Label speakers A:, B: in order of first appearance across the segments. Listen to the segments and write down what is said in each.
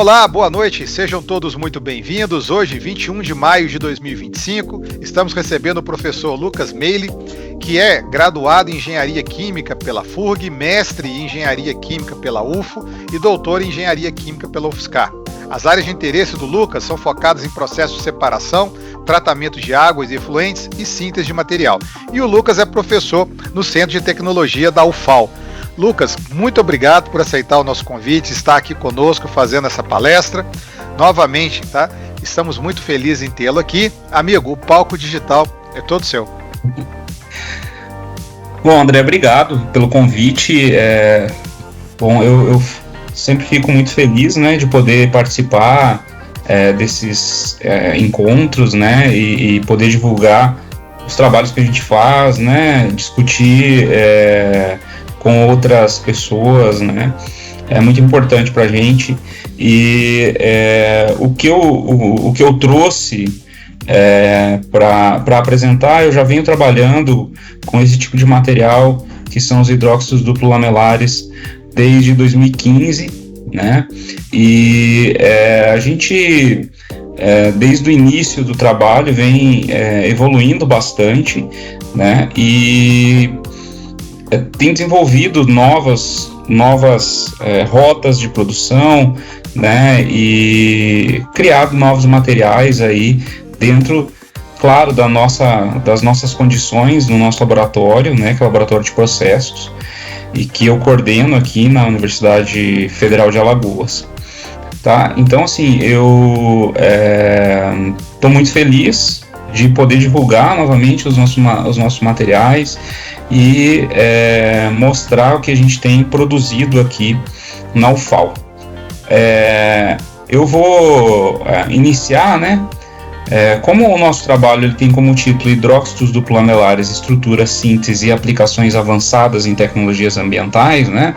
A: Olá, boa noite, sejam todos muito bem-vindos. Hoje, 21 de maio de 2025, estamos recebendo o professor Lucas Meili, que é graduado em Engenharia Química pela FURG, mestre em Engenharia Química pela UFO e doutor em Engenharia Química pela UFSCar. As áreas de interesse do Lucas são focadas em processos de separação, tratamento de águas e efluentes e síntese de material. E o Lucas é professor no Centro de Tecnologia da UFAL. Lucas, muito obrigado por aceitar o nosso convite, estar aqui conosco fazendo essa palestra. Novamente, tá? Estamos muito felizes em tê-lo aqui. Amigo, o palco digital é todo seu.
B: Bom, André, obrigado pelo convite. Bom, eu sempre fico muito feliz, né, de poder participar desses encontros, né, e poder divulgar os trabalhos que a gente faz, né, discutir com outras pessoas, né, é muito importante para a gente. E o que eu trouxe para apresentar, eu já venho trabalhando com esse tipo de material, que são os hidróxidos duplo lamelares, desde 2015, né? E a gente, desde o início do trabalho, vem evoluindo bastante, né? E tem desenvolvido novas rotas de produção, né? E criado novos materiais aí dentro, claro, das nossas condições no nosso laboratório, né? Que é o laboratório de processos, e que eu coordeno aqui na Universidade Federal de Alagoas, tá? Então, assim, eu estou muito feliz de poder divulgar novamente os nossos materiais e mostrar o que a gente tem produzido aqui na UFAL. Eu vou iniciar, né? Como o nosso trabalho ele tem como título Hidróxidos duplo lamelares, estrutura, síntese e aplicações avançadas em tecnologias ambientais, né?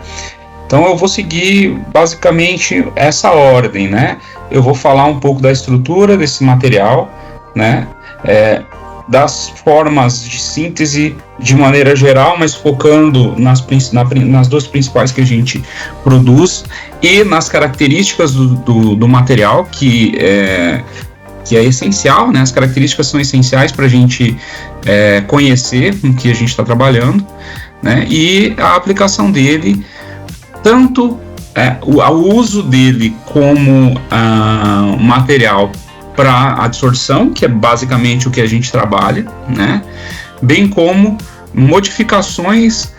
B: Então eu vou seguir basicamente essa ordem, né? Eu vou falar um pouco da estrutura desse material, né? Das formas de síntese de maneira geral, mas focando nas duas principais que a gente produz e nas características do material que é essencial, né? As características são essenciais para a gente conhecer o que a gente está trabalhando, né? E a aplicação dele, tanto o uso dele como material para adsorção, que é basicamente o que a gente trabalha, né? Bem como modificações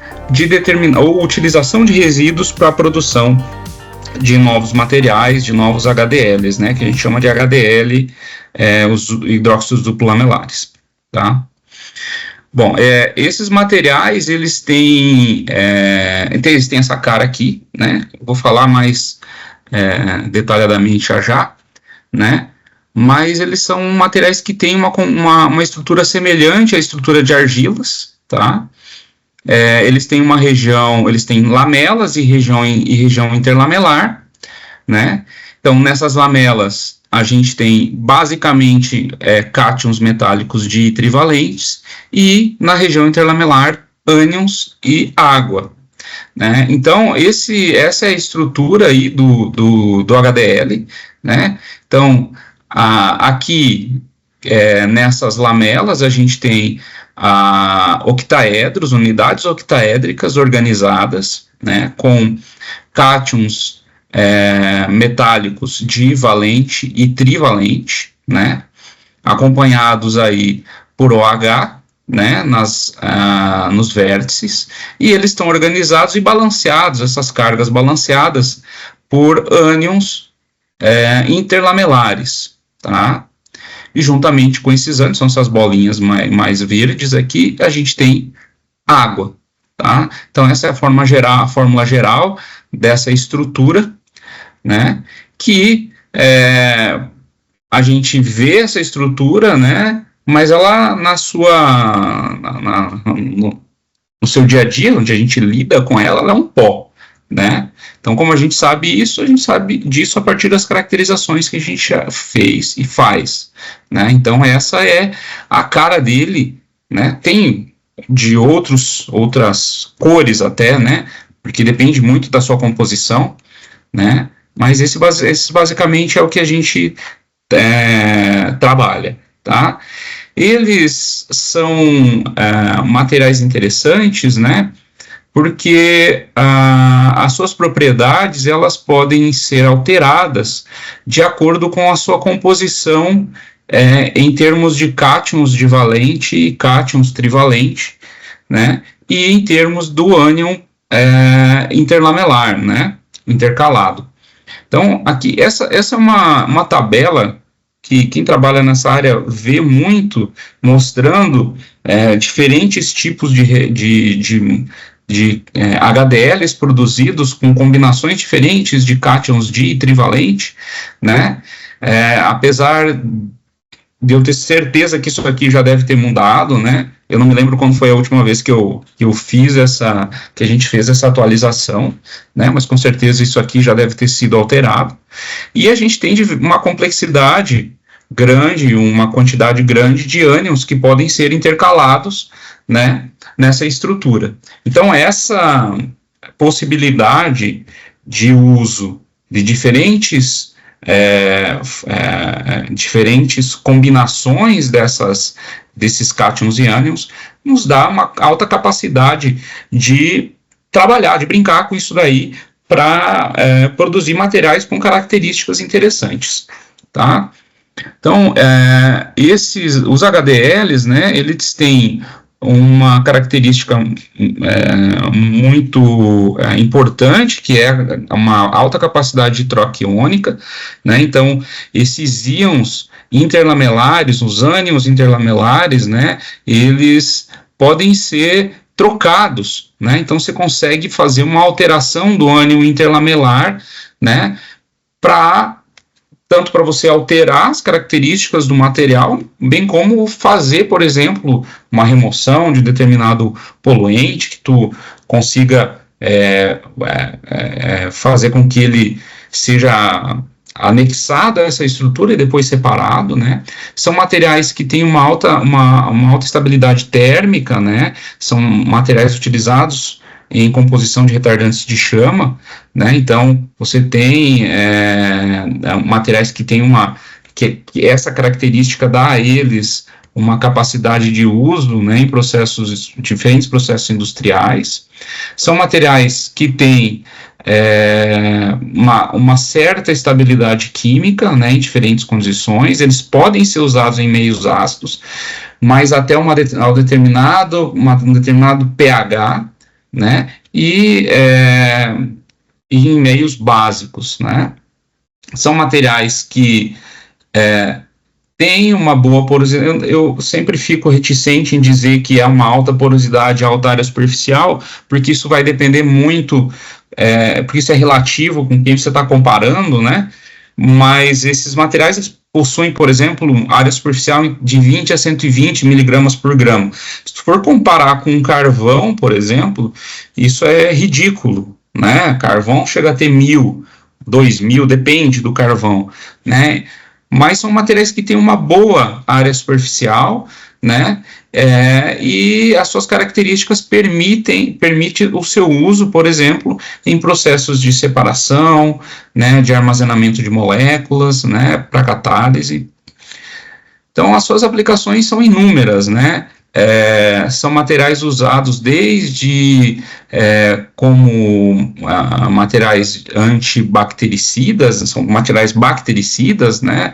B: ou utilização de resíduos para a produção de novos materiais, de novos HDLs, né, que a gente chama de HDL, os hidróxidos duplo lamelares, tá? Bom, esses materiais, eles têm essa cara aqui, né, eu vou falar mais detalhadamente já, né, mas eles são materiais que têm uma estrutura semelhante à estrutura de argilas, tá? Eles têm uma região, eles têm lamelas e região interlamelar, né? Então, nessas lamelas, a gente tem basicamente cátions metálicos de trivalentes, e na região interlamelar, ânions e água, né? Então, essa é a estrutura aí do HDL, né? Então, aqui, nessas lamelas, a gente tem octaedros, unidades octaédricas organizadas, né, com cátions metálicos divalente e trivalente, né, acompanhados aí por OH, né, nos vértices, e eles estão organizados e balanceados, essas cargas balanceadas por ânions interlamelares, tá? E juntamente com esses ânions, são essas bolinhas mais verdes aqui, a gente tem água, tá? Então essa é a fórmula geral dessa estrutura, né? Que a gente vê essa estrutura, né? Mas ela no seu dia a dia, onde a gente lida com ela, ela é um pó, né? Então, como a gente sabe isso, a gente sabe disso a partir das caracterizações que a gente já fez e faz, né? Então, essa é a cara dele, né? Tem de outras cores até, né? Porque depende muito da sua composição, né? Mas esse basicamente é o que a gente trabalha, tá? Eles são materiais interessantes, né? Porque as suas propriedades elas podem ser alteradas de acordo com a sua composição em termos de cátions divalente e cátions trivalente, né? E em termos do ânion interlamelar, né? Intercalado. Então, aqui, essa é uma tabela que quem trabalha nessa área vê muito, mostrando diferentes tipos de HDLs produzidos com combinações diferentes de cátions di e trivalente, né? Apesar de eu ter certeza que isso aqui já deve ter mudado, né? Eu não me lembro quando foi a última vez que eu fiz que a gente fez essa atualização, né? Mas com certeza isso aqui já deve ter sido alterado. E a gente tem uma complexidade grande, uma quantidade grande de ânions que podem ser intercalados, né, nessa estrutura. Então, essa possibilidade de uso de diferentes combinações desses cátions e ânions nos dá uma alta capacidade de trabalhar, de brincar com isso daí para produzir materiais com características interessantes, tá? Então, os HDLs, né, eles têm uma característica muito importante, que é uma alta capacidade de troca iônica, né? Então, esses íons interlamelares, os ânions interlamelares, né, eles podem ser trocados, né? Então, você consegue fazer uma alteração do ânion interlamelar, né, tanto para você alterar as características do material, bem como fazer, por exemplo, uma remoção de determinado poluente, que tu consiga fazer com que ele seja anexado a essa estrutura e depois separado, né? São materiais que têm uma alta estabilidade térmica, né? São materiais utilizados em composição de retardantes de chama, né? Então, você tem materiais que têm que essa característica dá a eles uma capacidade de uso, né, em diferentes processos industriais. São materiais que têm uma certa estabilidade química, né, em diferentes condições. Eles podem ser usados em meios ácidos, mas até um determinado pH, né, e em meios básicos, né. São materiais que têm uma boa porosidade. Eu sempre fico reticente em dizer que é uma alta porosidade, alta área superficial, porque isso vai depender muito, porque isso é relativo com quem você está comparando, né, mas esses materiais possuem, por exemplo, área superficial de 20 a 120 miligramas por gramo. Se tu for comparar com carvão, por exemplo, isso é ridículo, né? Carvão chega a ter 1.000, 2.000, depende do carvão, né? Mas são materiais que têm uma boa área superficial, né? E as suas características permitem o seu uso, por exemplo, em processos de separação, né, de armazenamento de moléculas, né, para catálise. Então, as suas aplicações são inúmeras, né? São materiais usados desde como materiais antibactericidas, são materiais bactericidas, né?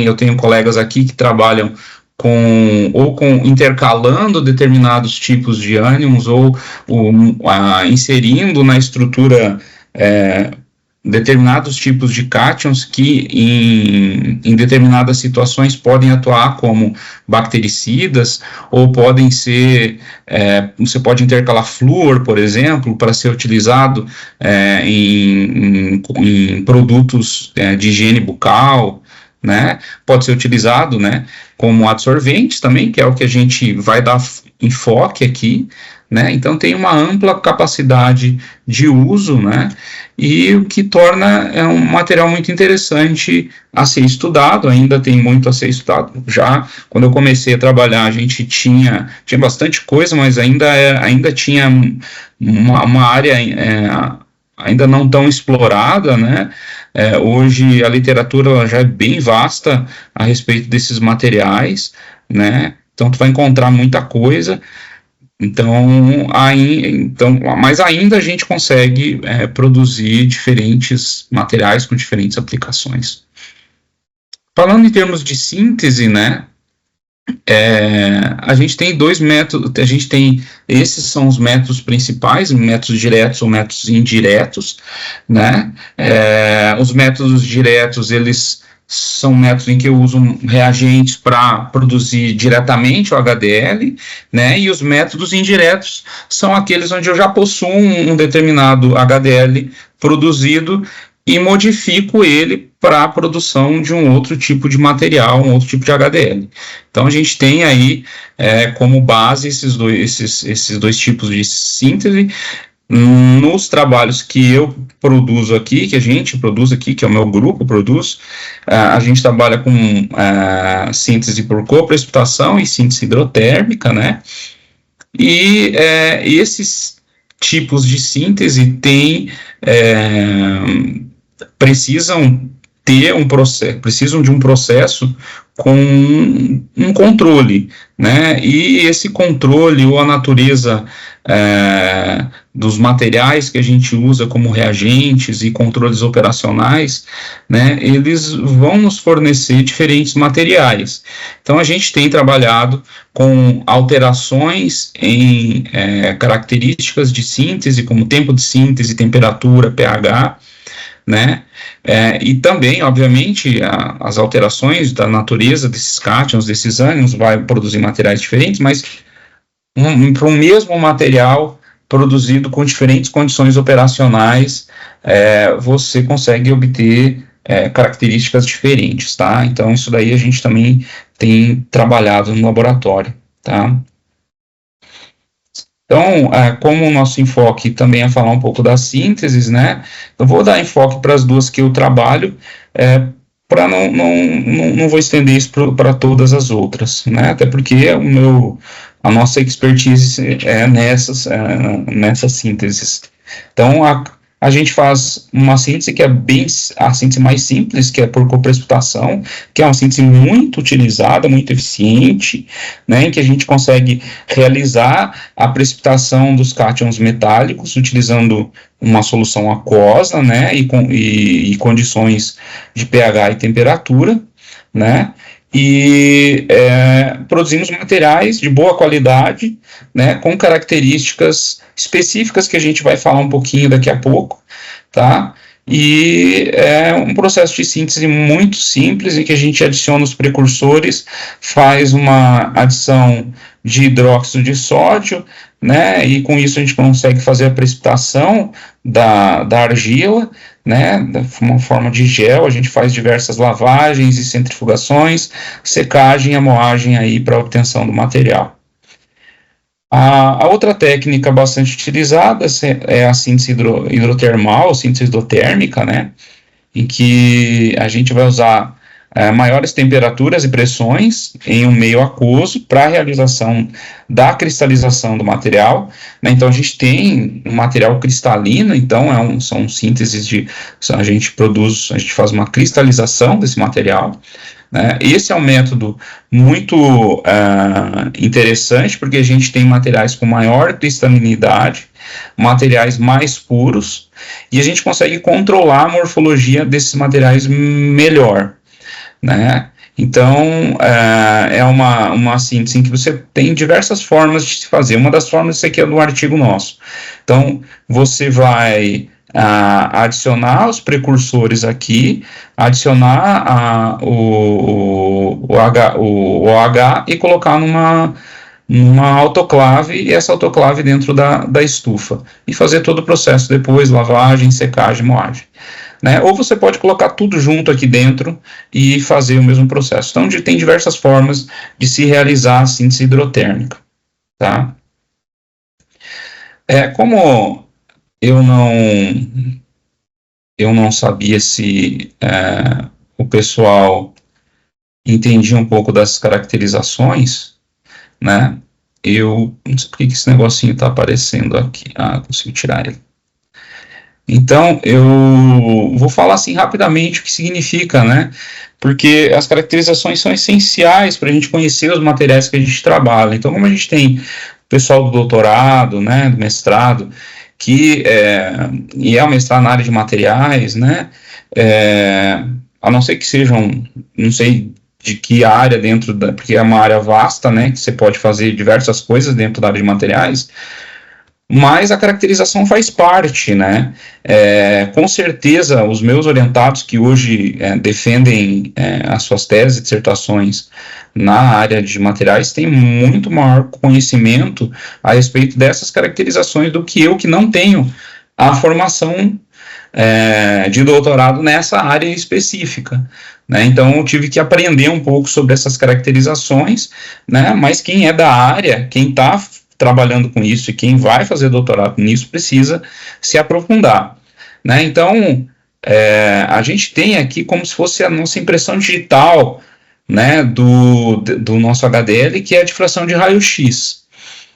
B: Eu tenho colegas aqui que trabalham intercalando determinados tipos de ânions ou inserindo na estrutura determinados tipos de cátions que em determinadas situações podem atuar como bactericidas, ou podem ser, você pode intercalar flúor, por exemplo, para ser utilizado em produtos de higiene bucal, né? Pode ser utilizado, né, como absorventes também, que é o que a gente vai dar enfoque aqui, né? Então tem uma ampla capacidade de uso, né? E o que torna um material muito interessante a ser estudado. Ainda tem muito a ser estudado. Já quando eu comecei a trabalhar, a gente tinha bastante coisa, mas ainda tinha uma área ainda não tão explorada, né? Hoje a literatura já é bem vasta a respeito desses materiais, né? Então tu vai encontrar muita coisa. Mas ainda a gente consegue produzir diferentes materiais com diferentes aplicações. Falando em termos de síntese, né? A gente tem dois métodos, esses são os métodos principais, métodos diretos ou métodos indiretos, né? Os métodos diretos, eles são métodos em que eu uso reagentes para produzir diretamente o HDL, né? E os métodos indiretos são aqueles onde eu já possuo um determinado HDL produzido e modifico ele para a produção de um outro tipo de material, um outro tipo de HDL. Então a gente tem aí como base esses dois tipos de síntese. Nos trabalhos que eu produzo aqui, que a gente produz aqui, que é o meu grupo produz, a gente trabalha com síntese por coprecipitação e síntese hidrotérmica, né? E esses tipos de síntese precisam de um processo com um controle, né? E esse controle ou a natureza dos materiais que a gente usa como reagentes e controles operacionais, né? Eles vão nos fornecer diferentes materiais. Então a gente tem trabalhado com alterações em características de síntese, como tempo de síntese, temperatura, pH, né? E também, obviamente, as alterações da natureza desses cátions, desses ânions, vai produzir materiais diferentes, mas para um mesmo material produzido com diferentes condições operacionais, você consegue obter características diferentes, tá? Então, isso daí a gente também tem trabalhado no laboratório, tá? Então, como o nosso enfoque também é falar um pouco das sínteses, né? Eu vou dar enfoque para as duas que eu trabalho, para não vou estender isso para todas as outras, né? Até porque a nossa expertise é nessas sínteses. Então, a gente faz uma síntese que é a síntese mais simples, que é por coprecipitação, que é uma síntese muito utilizada, muito eficiente, né, em que a gente consegue realizar a precipitação dos cátions metálicos utilizando uma solução aquosa, né, e condições de pH e temperatura, né, e produzimos materiais de boa qualidade, né, com características específicas que a gente vai falar um pouquinho daqui a pouco, tá? E é um processo de síntese muito simples, em que a gente adiciona os precursores, faz uma adição de hidróxido de sódio, né, e com isso a gente consegue fazer a precipitação da argila, né, uma forma de gel. A gente faz diversas lavagens e centrifugações, secagem e moagem aí para a obtenção do material. A outra técnica bastante utilizada é a síntese hidrotermal, síntese hidrotérmica, né, em que a gente vai usar maiores temperaturas e pressões em um meio aquoso para a realização da cristalização do material, né? Então a gente tem um material cristalino, então são sínteses a gente faz uma cristalização desse material, né? Esse é um método muito interessante, porque a gente tem materiais com maior cristalinidade, materiais mais puros, e a gente consegue controlar a morfologia desses materiais melhor, né? Então, é uma síntese em que você tem diversas formas de se fazer. Uma das formas, isso aqui é do artigo nosso. Então, você vai adicionar os precursores aqui, adicionar o OH e colocar numa autoclave, e essa autoclave dentro da estufa, e fazer todo o processo depois, lavagem, secagem, moagem. Né? Ou você pode colocar tudo junto aqui dentro e fazer o mesmo processo. Então, tem diversas formas de se realizar a síntese hidrotérmica, tá? Como eu não sabia se o pessoal entendia um pouco das caracterizações, né? Eu não sei por que esse negocinho está aparecendo aqui. Consigo tirar ele. Então, eu vou falar assim rapidamente o que significa, né? Porque as caracterizações são essenciais para a gente conhecer os materiais que a gente trabalha. Então, como a gente tem pessoal do doutorado, né, do mestrado, e é o mestrado na área de materiais, né? A não ser que sejam, não sei de que área porque é uma área vasta, né? Que você pode fazer diversas coisas dentro da área de materiais. Mas a caracterização faz parte, né? Com certeza, os meus orientados que hoje defendem as suas teses e dissertações na área de materiais têm muito maior conhecimento a respeito dessas caracterizações do que eu, que não tenho a formação de doutorado nessa área específica. Né? Então, eu tive que aprender um pouco sobre essas caracterizações, né? Mas quem é da área, quem está trabalhando com isso e quem vai fazer doutorado nisso precisa se aprofundar, né? Então, a gente tem aqui como se fosse a nossa impressão digital, né, do nosso HDL, que é a difração de raio-x.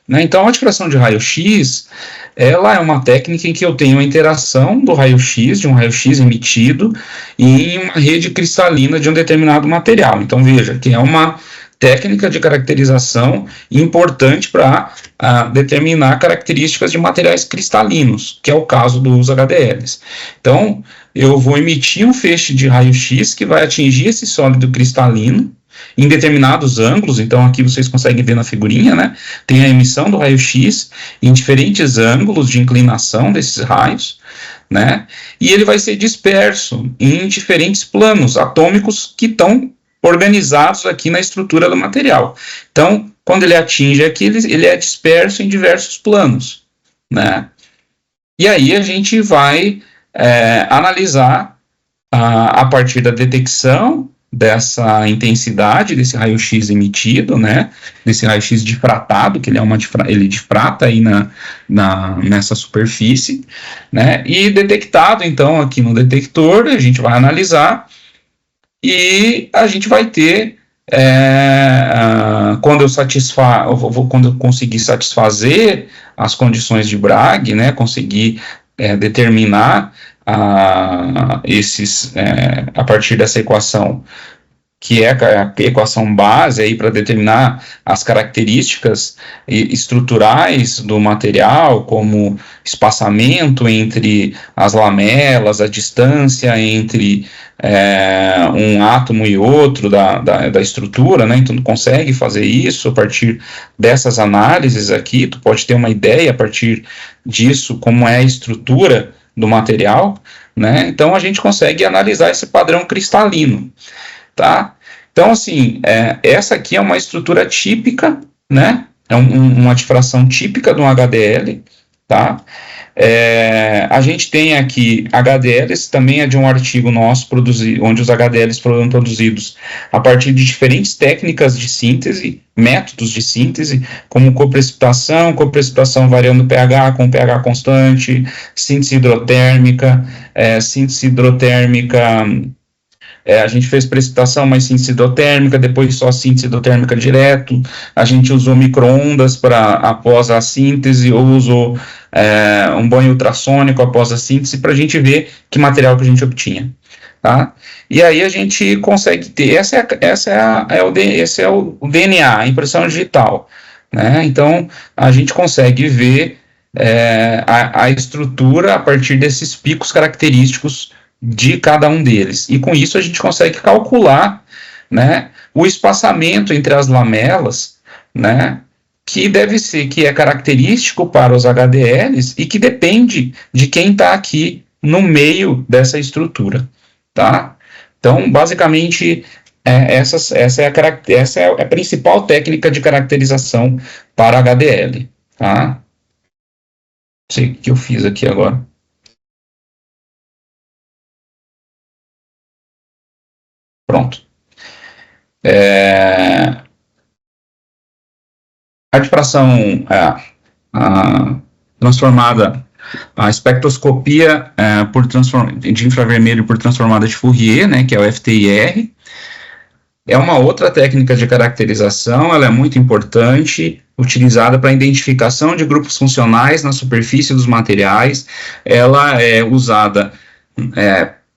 B: Né? Então, a difração de raio-x, ela é uma técnica em que eu tenho a interação do raio-x, de um raio-x emitido, em uma rede cristalina de um determinado material. Então, veja que é uma técnica de caracterização importante para determinar características de materiais cristalinos, que é o caso dos HDLs. Então, eu vou emitir um feixe de raio-x que vai atingir esse sólido cristalino em determinados ângulos. Então, aqui vocês conseguem ver na figurinha, né? Tem a emissão do raio-x em diferentes ângulos de inclinação desses raios, né? E ele vai ser disperso em diferentes planos atômicos que estão organizados aqui na estrutura do material. Então, quando ele atinge aqui, ele é disperso em diversos planos, né? E aí a gente vai analisar a partir da detecção dessa intensidade desse raio-x emitido, né? Desse raio-x difratado, que ele difrata aí nessa superfície, né? E detectado, então, aqui no detector, a gente vai analisar e a gente vai ter, quando eu conseguir satisfazer as condições de Bragg, né, conseguir determinar a partir dessa equação, que é a equação base aí para determinar as características estruturais do material, como espaçamento entre as lamelas, a distância entre um átomo e outro da estrutura, né? Então tu consegue fazer isso a partir dessas análises aqui, tu pode ter uma ideia a partir disso, como é a estrutura do material, né? Então a gente consegue analisar esse padrão cristalino, tá? Então, assim, essa aqui é uma estrutura típica, né? É uma difração típica de um HDL, tá? A gente tem aqui HDLs, também é de um artigo nosso, onde os HDLs foram produzidos a partir de diferentes técnicas de síntese, métodos de síntese, como coprecipitação variando o pH com pH constante, síntese hidrotérmica, a gente fez precipitação, mas síntese hidrotérmica, depois só síntese hidrotérmica direto, a gente usou micro-ondas após a síntese, ou usou um banho ultrassônico após a síntese, para a gente ver que material que a gente obtinha. Tá? E aí a gente consegue ter, esse é o DNA, a impressão digital. Né? Então, a gente consegue ver a estrutura a partir desses picos característicos de cada um deles. E com isso a gente consegue calcular, né, o espaçamento entre as lamelas, né, que é característico para os HDLs e que depende de quem está aqui no meio dessa estrutura. Tá? Então, basicamente, essa é a principal técnica de caracterização para HDL. Tá? Não sei o que eu fiz aqui agora. Pronto. A difração transformada, a espectroscopia de infravermelho por transformada de Fourier, né, que é o FTIR, é uma outra técnica de caracterização, ela é muito importante, utilizada para identificação de grupos funcionais na superfície dos materiais. Ela é usada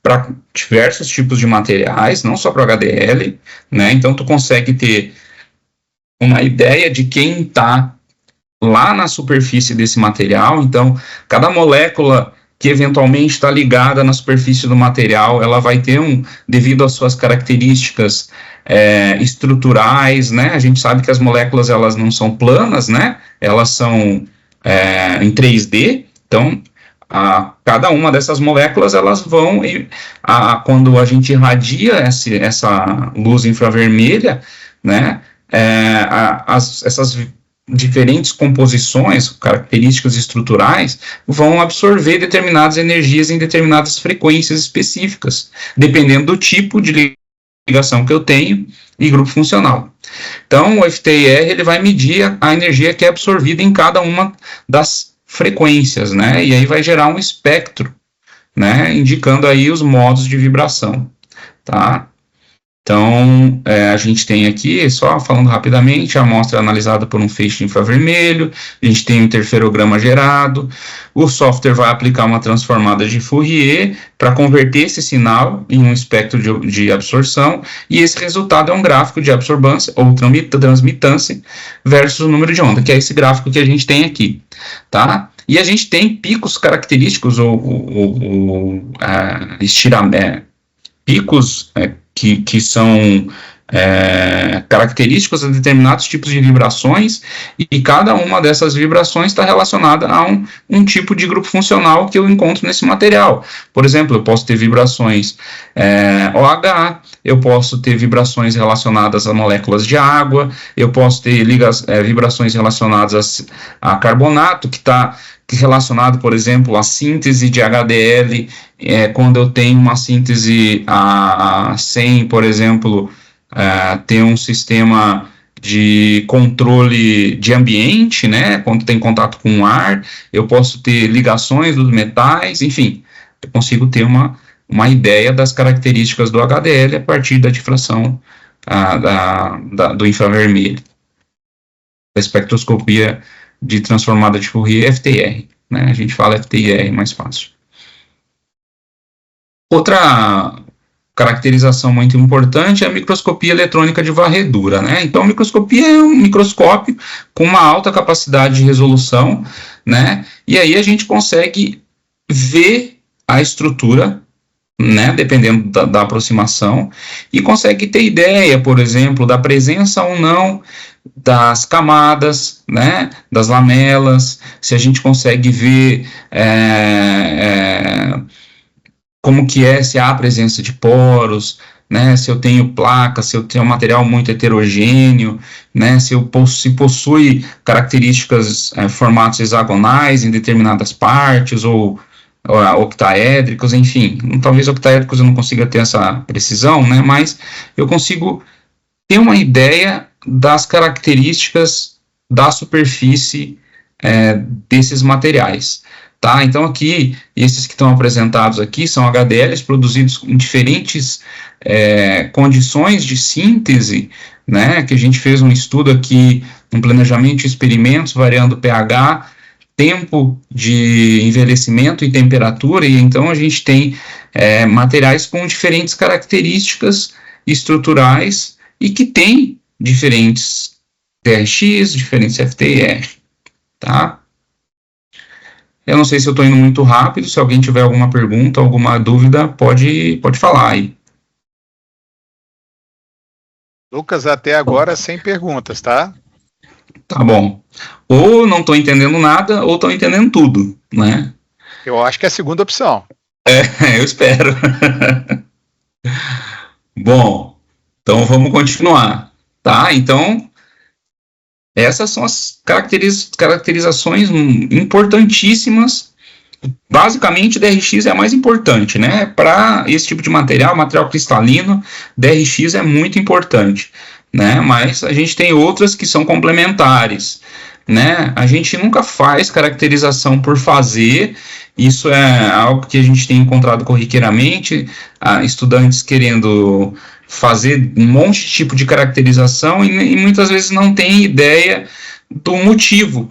B: para diversos tipos de materiais, não só para o HDL, né? Então, tu consegue ter uma ideia de quem está lá na superfície desse material. Então, cada molécula que eventualmente está ligada na superfície do material, ela vai ter devido às suas características estruturais, né? A gente sabe que as moléculas, elas não são planas, né? Elas são em 3D, então, cada uma dessas moléculas, elas vão, quando a gente irradia essa luz infravermelha, né? Essas diferentes composições, características estruturais, vão absorver determinadas energias em determinadas frequências específicas, dependendo do tipo de ligação que eu tenho e grupo funcional. Então, o FTIR, ele vai medir a energia que é absorvida em cada uma das frequências, né? E aí vai gerar um espectro, né? Indicando aí os modos de vibração, tá? Então, a gente tem aqui, só falando rapidamente, a amostra é analisada por um feixe infravermelho, a gente tem um interferograma gerado, o software vai aplicar uma transformada de Fourier para converter esse sinal em um espectro de absorção, e esse resultado é um gráfico de absorbância ou transmitância versus o número de onda, que é esse gráfico que a gente tem aqui, tá? E a gente tem picos característicos picos que são característicos a determinados tipos de vibrações, e cada uma dessas vibrações está relacionada a um tipo de grupo funcional que eu encontro nesse material. Por exemplo, eu posso ter vibrações OH, eu posso ter vibrações relacionadas a moléculas de água, eu posso ter vibrações relacionadas a carbonato, que está relacionado, por exemplo, à síntese de HDL, quando eu tenho uma síntese sem, por exemplo, ter um sistema de controle de ambiente, né? Quando tem contato com o ar, eu posso ter ligações dos metais, enfim, eu consigo ter uma ideia das características do HDL a partir da difração do infravermelho. A espectroscopia de transformada de Fourier, FTIR, né? A gente fala FTIR mais fácil. Outra caracterização muito importante é a microscopia eletrônica de varredura, né? Então, a microscopia é um microscópio com uma alta capacidade de resolução, né? E aí a gente consegue ver a estrutura, né, dependendo da aproximação, e consegue ter ideia, por exemplo, da presença ou não das camadas, né, das lamelas, se a gente consegue ver como que se há a presença de poros, né, se eu tenho placas, se eu tenho um material muito heterogêneo, né, se possui características, formatos hexagonais em determinadas partes, ou octaédricos, enfim, talvez octaédricos eu não consiga ter essa precisão, né, mas eu consigo ter uma ideia das características da superfície desses materiais, tá? Então aqui, esses que estão apresentados aqui são HDLs produzidos em diferentes condições de síntese, né, que a gente fez um estudo aqui, um planejamento de experimentos variando pH, tempo de envelhecimento e temperatura, e então a gente tem materiais com diferentes características estruturais e que tem diferentes TRX, diferentes FTIR, tá? Eu não sei se eu estou indo muito rápido, se alguém tiver alguma pergunta, alguma dúvida, pode falar aí.
A: Lucas, até agora sem perguntas, tá?
B: Tá bom. Ou não estou entendendo nada, ou estou entendendo tudo, né?
A: Eu acho que é a segunda opção.
B: Eu espero. Bom, então vamos continuar, tá? Então, essas são as caracterizações importantíssimas. Basicamente, DRX é a mais importante, né? Para esse tipo de material cristalino, DRX é muito importante, né? Mas a gente tem outras que são complementares, né? A gente nunca faz caracterização por fazer, isso é algo que a gente tem encontrado corriqueiramente, estudantes querendo fazer um monte de tipo de caracterização e muitas vezes não tem ideia do motivo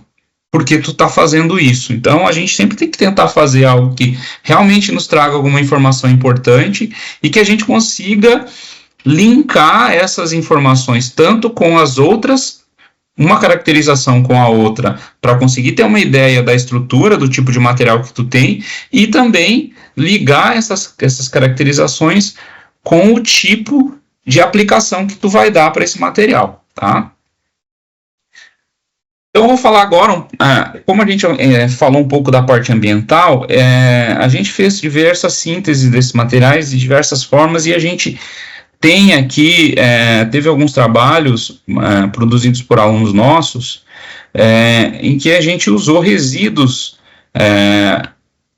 B: porque tu está fazendo isso. Então, a gente sempre tem que tentar fazer algo que realmente nos traga alguma informação importante e que a gente consiga linkar essas informações tanto com as outras, uma caracterização com a outra, para conseguir ter uma ideia da estrutura, do tipo de material que tu tem, e também ligar essas caracterizações com o tipo de aplicação que tu vai dar para esse material, tá? Eu vou falar agora, como a gente falou um pouco da parte ambiental, a gente fez diversas sínteses desses materiais de diversas formas e a gente tem aqui, teve alguns trabalhos produzidos por alunos nossos, em que a gente usou resíduos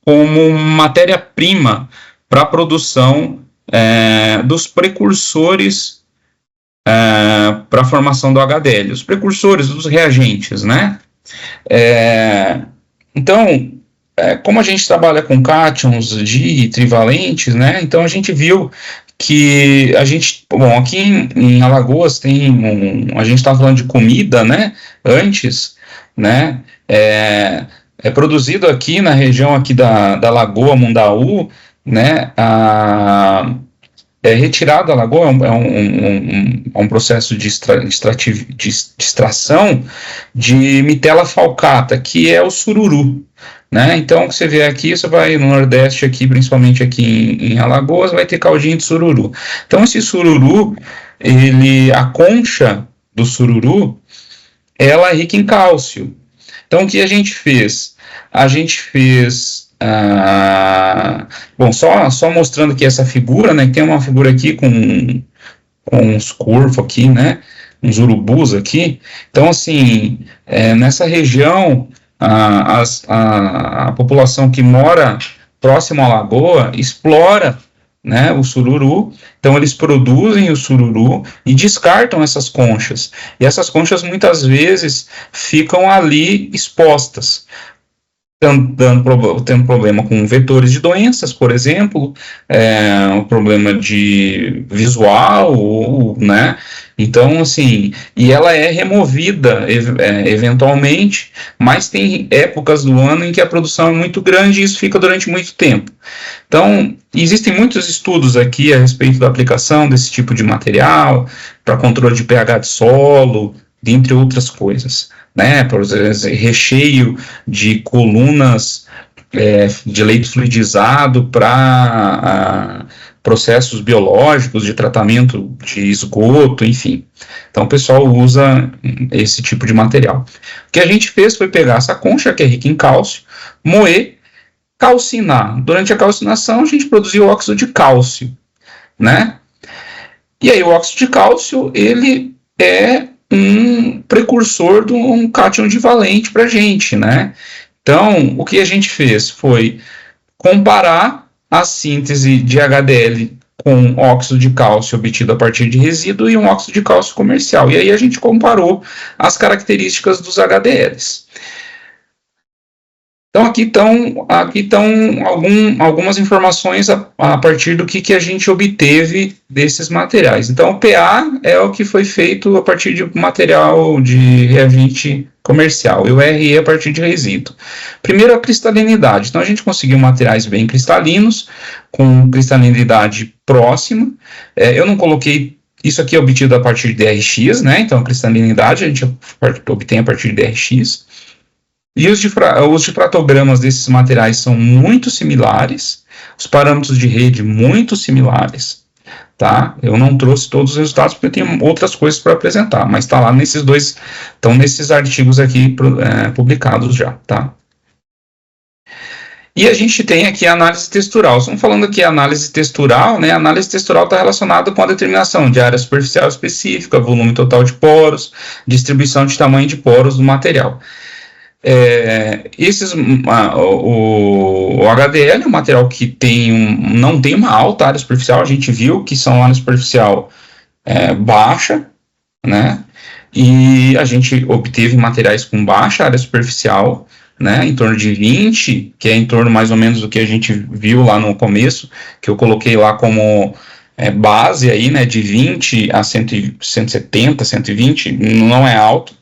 B: como matéria-prima para a produção dos precursores para a formação do HDL, os precursores dos reagentes, né? Então, como a gente trabalha com cátions de trivalentes, né? Então a gente viu que aqui em Alagoas a gente está falando de comida, né? Antes, né? É produzido aqui na região aqui da Lagoa Mundaú, né? Retirado da lagoa é um processo de extração de mitela falcata, que é o sururu, né? Então, você vê aqui, você vai no Nordeste, aqui, principalmente aqui em Alagoas, vai ter caldinho de sururu. Então, esse sururu, a concha do sururu, ela é rica em cálcio. Então, o que a gente fez? A gente fez... só mostrando aqui essa figura, né? Tem uma figura aqui com uns corvos aqui, né? Uns urubus aqui. Então, assim, nessa região, a população que mora próximo à lagoa explora, né, o sururu. Então, eles produzem o sururu e descartam essas conchas. E essas conchas, muitas vezes, ficam ali expostas, tendo problema com vetores de doenças, por exemplo, um problema de visual, né? Então, assim, e ela é removida eventualmente, mas tem épocas do ano em que a produção é muito grande e isso fica durante muito tempo. Então, existem muitos estudos aqui a respeito da aplicação desse tipo de material para controle de pH de solo, dentre outras coisas, né? Por exemplo, recheio de colunas de leite fluidizado para processos biológicos de tratamento de esgoto, enfim. Então o pessoal usa esse tipo de material. O que a gente fez foi pegar essa concha, que é rica em cálcio, moer, calcinar. Durante a calcinação a gente produziu óxido de cálcio, né? E aí o óxido de cálcio, ele é um precursor de um cátion divalente para a gente, né? Então, o que a gente fez foi comparar a síntese de HDL com óxido de cálcio obtido a partir de resíduo e um óxido de cálcio comercial. E aí a gente comparou as características dos HDLs. Então, aqui estão algumas informações a partir do que a gente obteve desses materiais. Então, o PA é o que foi feito a partir de material de reagente comercial, e o RE a partir de resíduo. Primeiro, a cristalinidade. Então, a gente conseguiu materiais bem cristalinos, com cristalinidade próxima. Eu não coloquei... Isso aqui é obtido a partir de DRX, né? Então, a cristalinidade a gente obtém a partir de DRX. E os difratogramas desses materiais são muito similares, os parâmetros de rede muito similares, tá? Eu não trouxe todos os resultados porque eu tenho outras coisas para apresentar, mas está lá estão nesses artigos aqui publicados já, tá? E a gente tem aqui a análise textural. Estamos falando aqui análise textural, né? A análise textural está relacionada com a determinação de área superficial específica, volume total de poros, distribuição de tamanho de poros do material. O HDL é um material que não tem uma alta área superficial. A gente viu que são área superficial baixa, né? E a gente obteve materiais com baixa área superficial, né? Em torno de 20, que é em torno mais ou menos do que a gente viu lá no começo, que eu coloquei lá como base aí, né? De 20 a 170, 120, não é alto.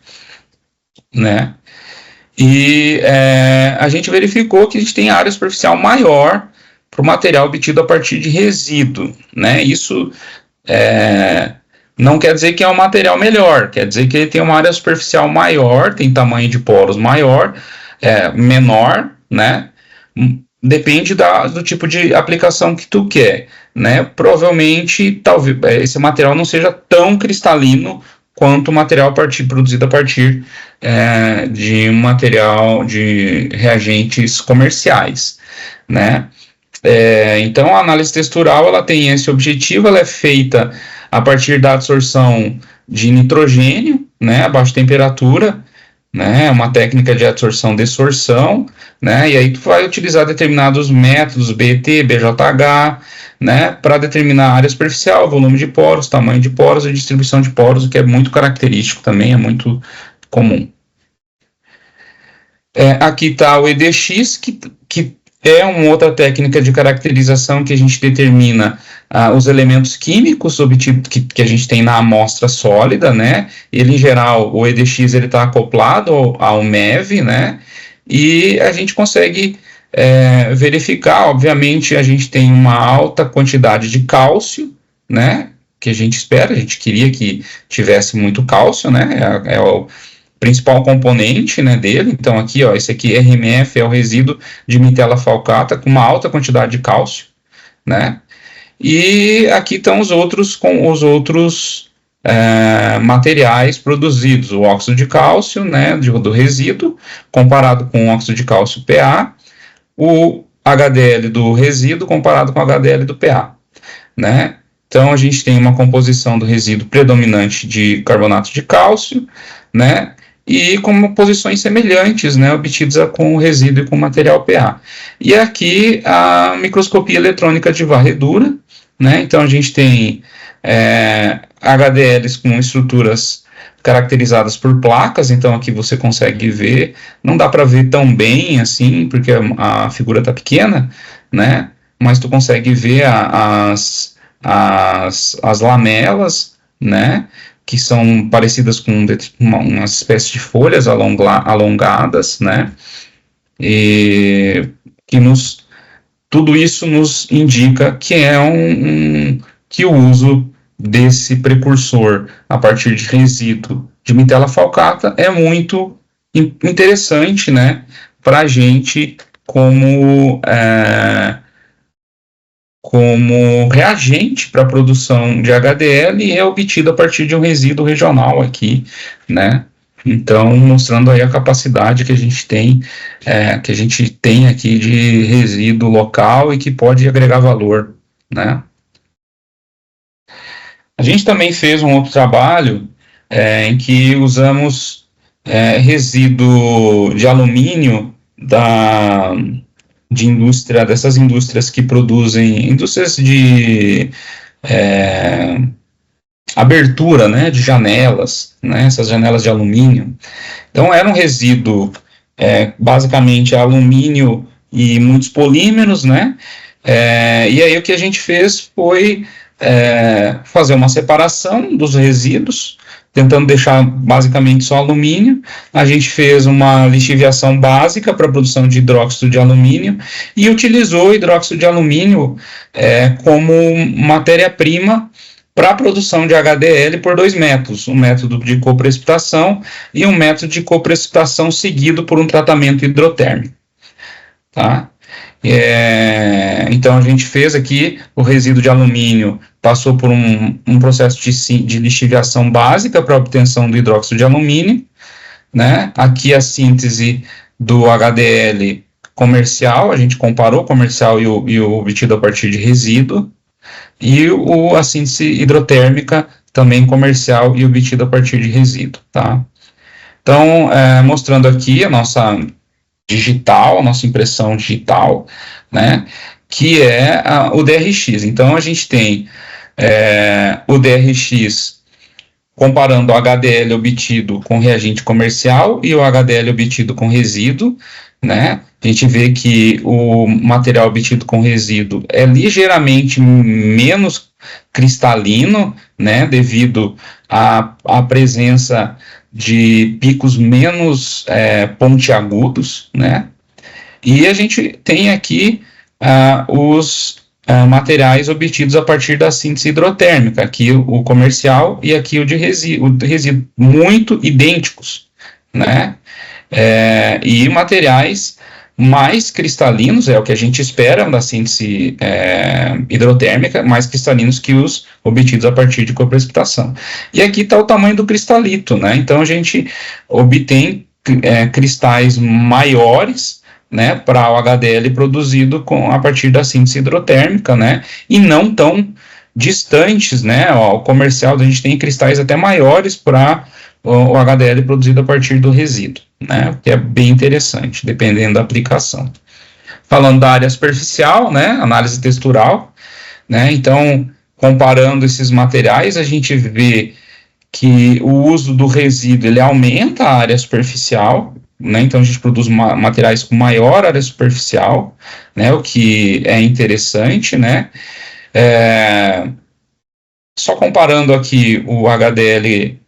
B: né? E a gente verificou que a gente tem área superficial maior para o material obtido a partir de resíduo, né? Isso não quer dizer que é um material melhor, quer dizer que ele tem uma área superficial maior, tem tamanho de poros maior, menor, né? Depende do tipo de aplicação que tu quer, né? Provavelmente, talvez esse material não seja tão cristalino quanto o material produzido a partir de um material de reagentes comerciais, né? Então, a análise textural ela tem esse objetivo, ela é feita a partir da absorção de nitrogênio, né, a baixa temperatura, né, uma técnica de adsorção-desorção, né, e aí tu vai utilizar determinados métodos, BET, BJH, né, para determinar a área superficial, volume de poros, tamanho de poros e distribuição de poros, o que é muito característico também, é muito comum. Aqui está o EDX, que é uma outra técnica de caracterização que a gente determina os elementos químicos obtidos que a gente tem na amostra sólida, né? Ele, em geral, o EDX está acoplado ao MEV, né? E a gente consegue verificar, obviamente, a gente tem uma alta quantidade de cálcio, né? Que a gente espera, a gente queria que tivesse muito cálcio, né? É o principal componente, né, dele. Então aqui, ó, esse aqui RMF é o resíduo de mitela falcata com uma alta quantidade de cálcio, né? E aqui estão os outros materiais produzidos, o óxido de cálcio, né, do resíduo, comparado com o óxido de cálcio PA, o HDL do resíduo comparado com o HDL do PA, né? Então a gente tem uma composição do resíduo predominante de carbonato de cálcio, né? E com posições semelhantes, né, obtidas com o resíduo e com o material PA. E aqui a microscopia eletrônica de varredura, né, então a gente tem HDLs com estruturas caracterizadas por placas, então aqui você consegue ver, não dá para ver tão bem assim, porque a figura está pequena, né, mas tu consegue ver as lamelas, né, que são parecidas com uma espécie de folhas alongadas, né? E que tudo isso nos indica que que o uso desse precursor a partir de resíduo de mitela falcata é muito interessante, né? Para a gente como reagente para a produção de HDL e é obtido a partir de um resíduo regional aqui, né? Então, mostrando aí a capacidade que a gente tem, aqui de resíduo local e que pode agregar valor, né? A gente também fez um outro trabalho em que usamos resíduo de alumínio dessas indústrias que produzem, indústrias de abertura, né, de janelas, né, essas janelas de alumínio. Então era um resíduo basicamente alumínio e muitos polímeros, né, e aí o que a gente fez foi fazer uma separação dos resíduos, tentando deixar basicamente só alumínio. A gente fez uma lixiviação básica para a produção de hidróxido de alumínio e utilizou o hidróxido de alumínio como matéria-prima para a produção de HDL por dois métodos, um método de coprecipitação e um método de coprecipitação seguido por um tratamento hidrotérmico, tá? Então a gente fez aqui o resíduo de alumínio, passou por um processo de lixiviação básica para a obtenção do hidróxido de alumínio, né? Aqui a síntese do HDL comercial, a gente comparou o comercial e o obtido a partir de resíduo, e a síntese hidrotérmica também comercial e obtida a partir de resíduo, tá? Então, mostrando aqui a nossa impressão digital, né, que é o DRX. Então, a gente tem o DRX comparando o HDL obtido com reagente comercial e o HDL obtido com resíduo, né? A gente vê que o material obtido com resíduo é ligeiramente menos cristalino, né, devido à presença de picos menos pontiagudos, né? E a gente tem aqui os materiais obtidos a partir da síntese hidrotérmica, aqui o comercial e aqui o de resíduo muito idênticos, né? E materiais mais cristalinos, é o que a gente espera da síntese hidrotérmica, mais cristalinos que os obtidos a partir de coprecipitação. E aqui está o tamanho do cristalito, né? Então a gente obtém cristais maiores, né, para o HDL produzido a partir da síntese hidrotérmica, né, e não tão distantes, né, o comercial a gente tem cristais até maiores para o HDL produzido a partir do resíduo, né, que é bem interessante, dependendo da aplicação. Falando da área superficial, né, análise textural, né, então, comparando esses materiais, a gente vê que o uso do resíduo, ele aumenta a área superficial, né, então a gente produz materiais com maior área superficial, né, o que é interessante, né, só comparando aqui o HDL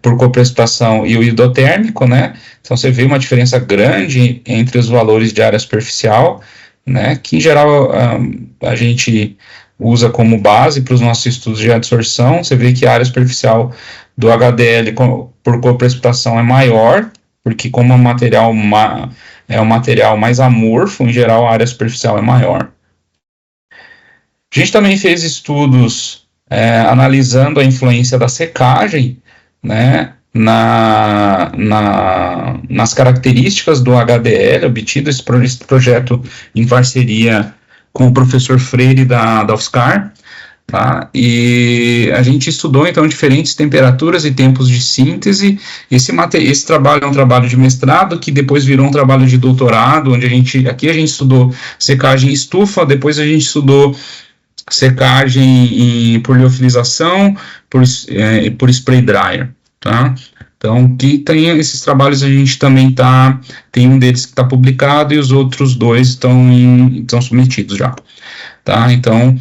B: por coprecipitação e o hidrotérmico, né, então você vê uma diferença grande entre os valores de área superficial, né, que em geral a gente usa como base para os nossos estudos de adsorção. Você vê que a área superficial do HDL por coprecipitação é maior, porque como é um material mais amorfo, em geral a área superficial é maior. A gente também fez estudos analisando a influência da secagem, né, nas características do HDL obtido. Esse projeto em parceria com o professor Freire da UFSCar, tá? E a gente estudou então diferentes temperaturas e tempos de síntese. Esse trabalho é um trabalho de mestrado que depois virou um trabalho de doutorado, onde aqui a gente estudou secagem em estufa, depois a gente estudou secagem por liofilização, por spray dryer, tá? Então, que tem esses trabalhos, a gente também tem um deles que está publicado e os outros dois estão submetidos já, tá? Então,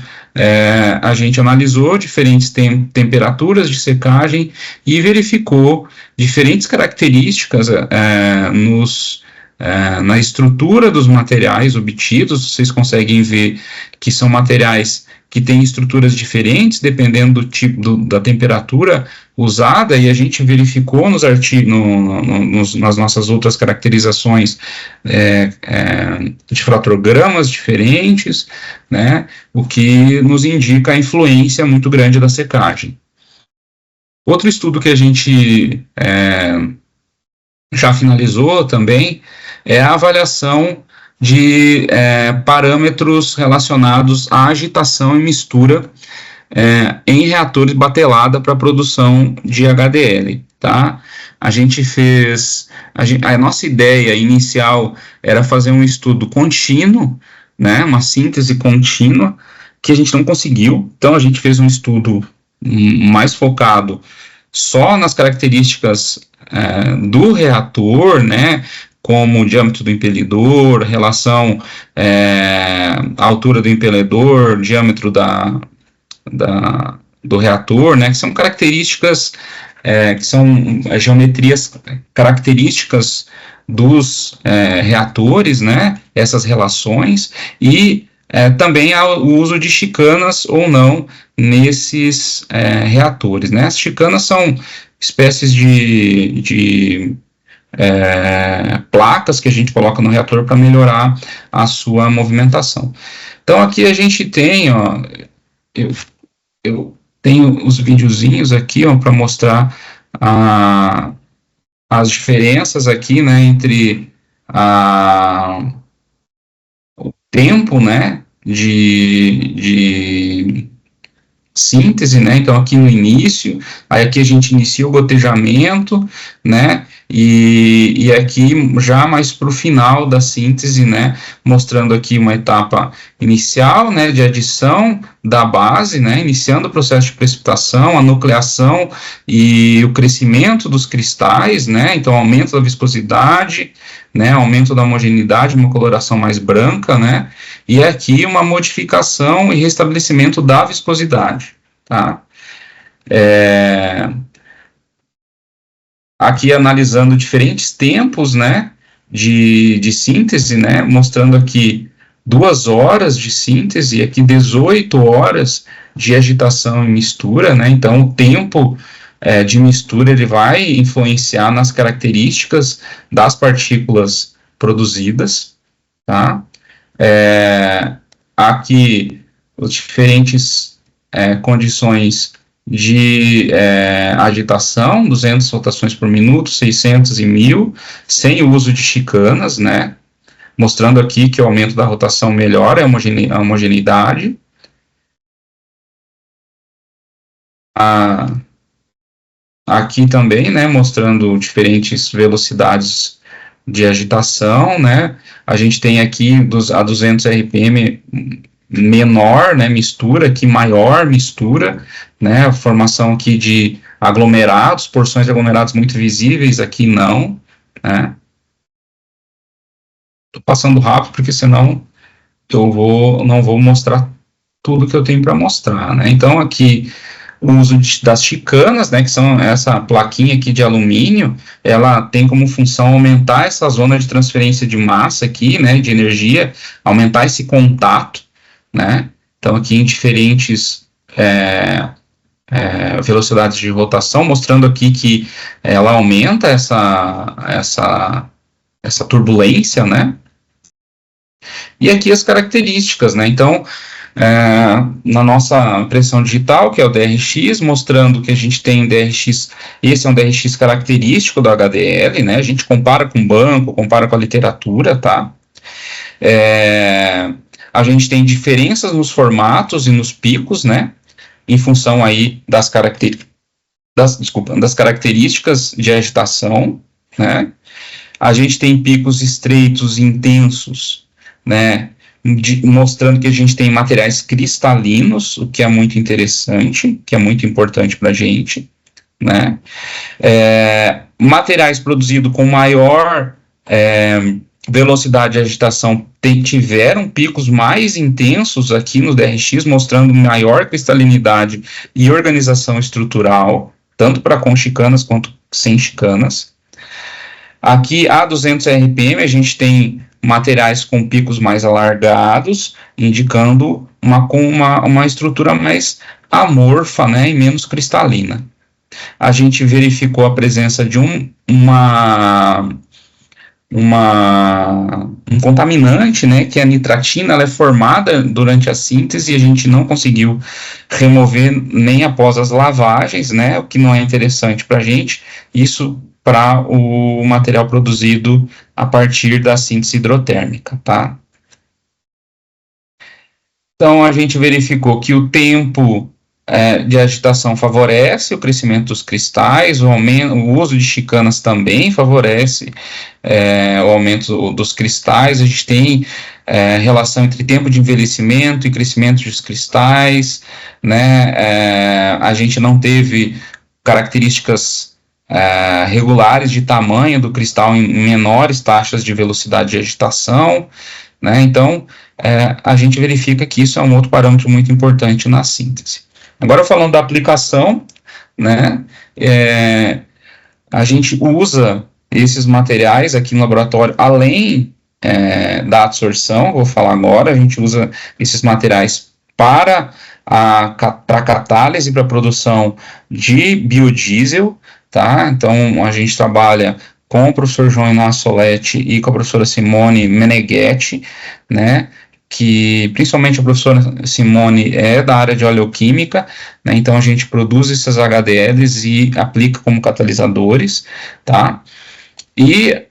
B: a gente analisou diferentes temperaturas de secagem e verificou diferentes características na estrutura dos materiais obtidos. Vocês conseguem ver que são materiais que têm estruturas diferentes dependendo do tipo da temperatura usada, e a gente verificou nas nossas outras caracterizações de fratogramas diferentes, né, o que nos indica a influência muito grande da secagem. Outro estudo que a gente já finalizou também é a avaliação de parâmetros relacionados à agitação e mistura em reatores batelada para produção de HDL, tá? A nossa ideia inicial era fazer um estudo contínuo, né, uma síntese contínua, que a gente não conseguiu. Então a gente fez um estudo mais focado só nas características do reator, né, como o diâmetro do impelidor, relação à altura do impeledor, diâmetro do reator, né, que são características, que são geometrias características dos reatores, né, essas relações, e também há o uso de chicanas ou não nesses reatores, né. As chicanas são espécies de placas que a gente coloca no reator para melhorar a sua movimentação. Então aqui a gente tem, ó, eu tenho os videozinhos aqui para mostrar as diferenças aqui, né, entre o tempo, né, de síntese, né, então aqui no início, aí aqui a gente inicia o gotejamento, né, e aqui já mais para o final da síntese, né, mostrando aqui uma etapa inicial, né, de adição da base, né, iniciando o processo de precipitação, a nucleação e o crescimento dos cristais, né, então aumento da viscosidade, né, aumento da homogeneidade, uma coloração mais branca, né, e aqui uma modificação e restabelecimento da viscosidade, tá? aqui analisando diferentes tempos, né, de síntese, né, mostrando aqui 2 horas de síntese e aqui 18 horas de agitação e mistura, né, então o tempo de mistura ele vai influenciar nas características das partículas produzidas, tá? Aqui os diferentes condições de agitação, 200 rotações por minuto, 600 e 1000, sem o uso de chicanas, né? Mostrando aqui que o aumento da rotação melhora a homogeneidade. Aqui também, né, mostrando diferentes velocidades de agitação, né? A gente tem aqui a 200 RPM menor, né, mistura, aqui maior mistura, né, a formação aqui de aglomerados, porções de aglomerados muito visíveis, aqui não, né. Tô passando rápido porque senão eu não vou mostrar tudo que eu tenho para mostrar, né. Então aqui o uso das chicanas, né, que são essa plaquinha aqui de alumínio, ela tem como função aumentar essa zona de transferência de massa aqui, né, de energia, aumentar esse contato, né? Então aqui em diferentes velocidades de rotação, mostrando aqui que ela aumenta essa turbulência, né? E aqui as características, né? Então, na nossa impressão digital, que é o DRX, mostrando que a gente tem um DRX, esse é um DRX característico do HDL, né? A gente compara com o banco, compara com a literatura, tá? A gente tem diferenças nos formatos e nos picos, né? Em função aí das características de agitação, né? A gente tem picos estreitos e intensos, né? Mostrando que a gente tem materiais cristalinos, o que é muito interessante, que é muito importante para a gente, né? Materiais produzidos com maior velocidade de agitação tiveram picos mais intensos aqui no DRX, mostrando maior cristalinidade e organização estrutural, tanto para com chicanas quanto sem chicanas. Aqui, a 200 RPM, a gente tem materiais com picos mais alargados, indicando uma estrutura mais amorfa, né, e menos cristalina. A gente verificou a presença de um contaminante, né, que é a nitratina. Ela é formada durante a síntese e a gente não conseguiu remover nem após as lavagens, né, o que não é interessante para a gente, isso para o material produzido a partir da síntese hidrotérmica, tá? Então, a gente verificou que o tempo de agitação favorece o crescimento dos cristais, o uso de chicanas também favorece o aumento dos cristais. A gente tem relação entre tempo de envelhecimento e crescimento dos cristais, né? A gente não teve características regulares de tamanho do cristal em menores taxas de velocidade de agitação, né? Então, a gente verifica que isso é um outro parâmetro muito importante na síntese. Agora, falando da aplicação, né, a gente usa esses materiais aqui no laboratório, além da absorção, vou falar agora, a gente usa esses materiais para catálise, para a produção de biodiesel, tá? Então, a gente trabalha com o professor João Inácio Soletti e com a professora Simone Meneghetti, né, que principalmente a professora Simone é da área de oleoquímica, né, então a gente produz esses HDLs e aplica como catalisadores, tá? E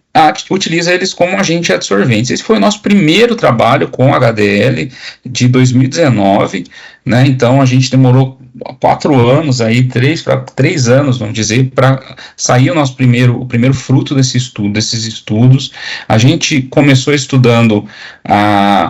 B: utiliza eles como agente adsorvente. Esse foi o nosso primeiro trabalho com HDL de 2019, né? Então a gente demorou 4 anos, aí, 3 anos, vamos dizer, para sair o primeiro fruto desses estudos. A gente começou estudando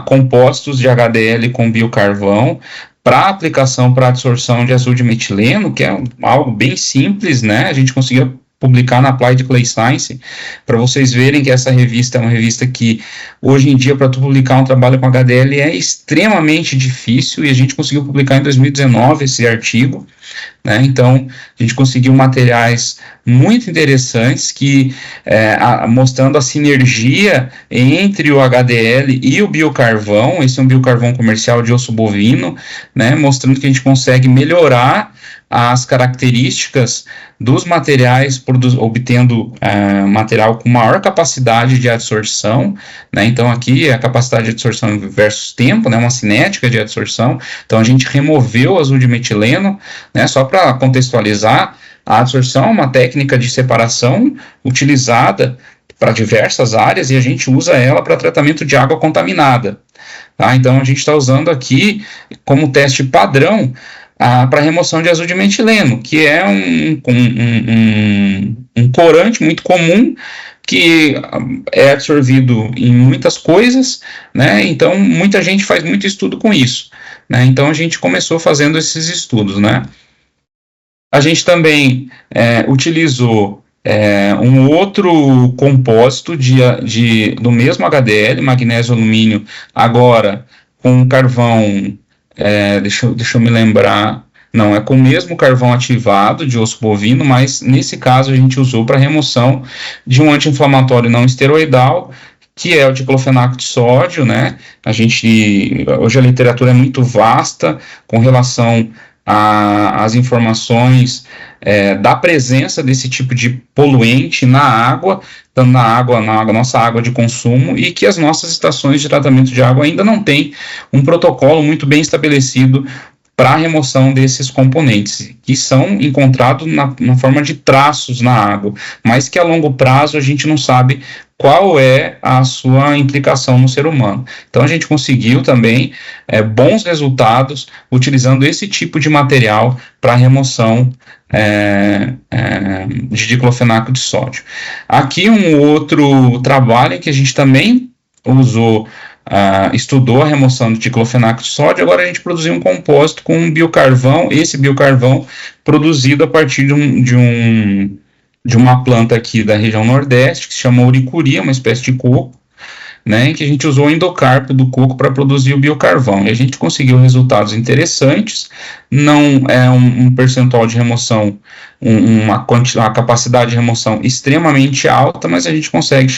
B: compostos de HDL com biocarvão para aplicação para absorção de azul de metileno, que é algo bem simples, né? A gente conseguia publicar na Applied Clay Science, para vocês verem que essa revista é uma revista que, hoje em dia, para tu publicar um trabalho com HDL é extremamente difícil, e a gente conseguiu publicar em 2019 esse artigo, né? Então, a gente conseguiu materiais muito interessantes que, mostrando a sinergia entre o HDL e o biocarvão. Esse é um biocarvão comercial de osso bovino, né? Mostrando que a gente consegue melhorar as características dos materiais, obtendo material com maior capacidade de adsorção, né? Então aqui a capacidade de adsorção versus tempo, né? Uma cinética de adsorção. Então a gente removeu o azul de metileno, né? Só para contextualizar, a adsorção é uma técnica de separação utilizada para diversas áreas, e a gente usa ela para tratamento de água contaminada, tá? Então a gente está usando aqui como teste padrão para remoção de azul de metileno, que é um corante muito comum, que é absorvido em muitas coisas, né? Então muita gente faz muito estudo com isso, né? Então a gente começou fazendo esses estudos, né? A gente também utilizou um outro compósito do mesmo HDL, magnésio alumínio, agora com carvão. Deixa eu me lembrar. Não, é com o mesmo carvão ativado de osso bovino, mas nesse caso a gente usou para remoção de um anti-inflamatório não esteroidal, que é o diclofenaco de sódio, né? Hoje a literatura é muito vasta com relação às informações da presença desse tipo de poluente na água, tanto na nossa água de consumo, e que as nossas estações de tratamento de água ainda não têm um protocolo muito bem estabelecido para a remoção desses componentes, que são encontrados na forma de traços na água, mas que a longo prazo a gente não sabe qual é a sua implicação no ser humano. Então a gente conseguiu também bons resultados utilizando esse tipo de material para remoção de diclofenaco de sódio. Aqui um outro trabalho que a gente também estudou a remoção de diclofenaco de sódio. Agora a gente produziu um compósito com um biocarvão, esse biocarvão produzido a partir de uma planta aqui da região Nordeste, que se chama Ouricuri, uma espécie de coco, né, em que a gente usou o endocarpo do coco para produzir o biocarvão, e a gente conseguiu resultados interessantes. Não é um percentual de remoção, uma capacidade de remoção extremamente alta, mas a gente consegue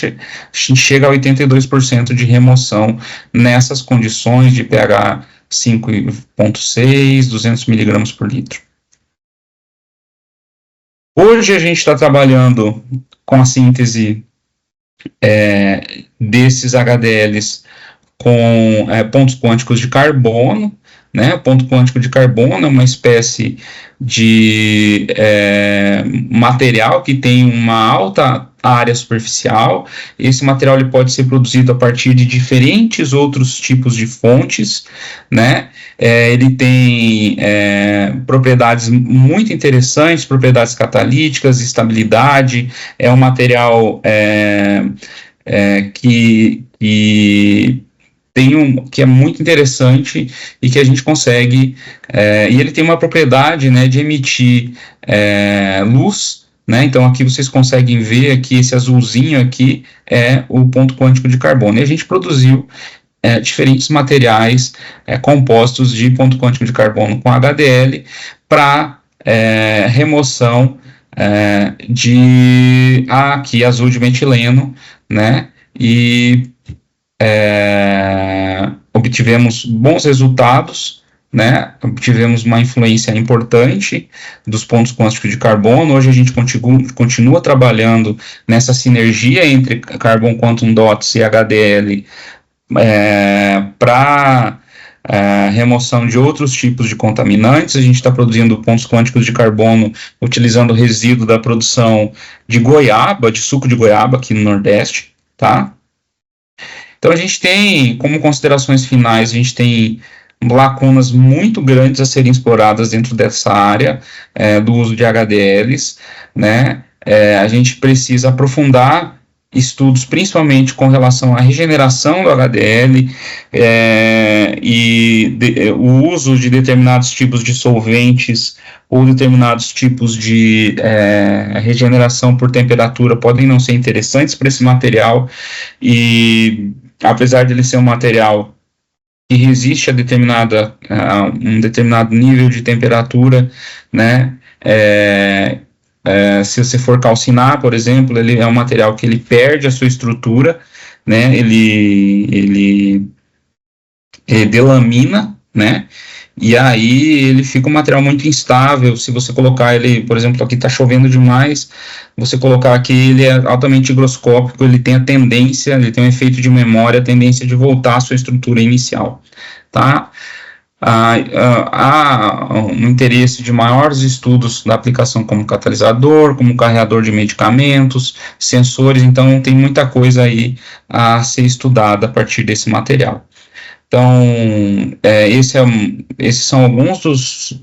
B: chega a 82% de remoção nessas condições de pH 5,6, 200 mg por litro. Hoje a gente está trabalhando com a síntese desses HDLs com pontos quânticos de carbono, né? O ponto quântico de carbono é uma espécie de material que tem uma alta área superficial. Esse material ele pode ser produzido a partir de diferentes outros tipos de fontes, né? Ele tem propriedades muito interessantes, propriedades catalíticas, estabilidade. É um material que é muito interessante e que a gente consegue, e ele tem uma propriedade, né, de emitir luz, né? Então aqui vocês conseguem ver aqui, esse azulzinho aqui é o ponto quântico de carbono, e a gente produziu diferentes materiais compostos de ponto quântico de carbono com HDL para remoção de aqui azul de metileno, né? E obtivemos bons resultados, né? Obtivemos uma influência importante dos pontos quânticos de carbono. Hoje a gente continua trabalhando nessa sinergia entre Carbon Quantum Dots e HDL para remoção de outros tipos de contaminantes. A gente está produzindo pontos quânticos de carbono utilizando o resíduo da produção de goiaba, de suco de goiaba aqui no Nordeste, tá? Então a gente tem, como considerações finais, a gente tem lacunas muito grandes a serem exploradas dentro dessa área do uso de HDLs, né? A gente precisa aprofundar estudos, principalmente com relação à regeneração do HDL o uso de determinados tipos de solventes ou determinados tipos de regeneração por temperatura podem não ser interessantes para esse material, e apesar de ele ser um material que resiste a um determinado nível de temperatura, né, se você for calcinar, por exemplo, ele é um material que ele perde a sua estrutura, né, ele delamina, né, e aí ele fica um material muito instável. Se você colocar ele, por exemplo, aqui está chovendo demais, você colocar aqui, ele é altamente higroscópico, ele tem ele tem um efeito de memória, a tendência de voltar à sua estrutura inicial, tá? Há um interesse de maiores estudos da aplicação como catalisador, como carreador de medicamentos, sensores, então tem muita coisa aí a ser estudada a partir desse material. Então, esses são alguns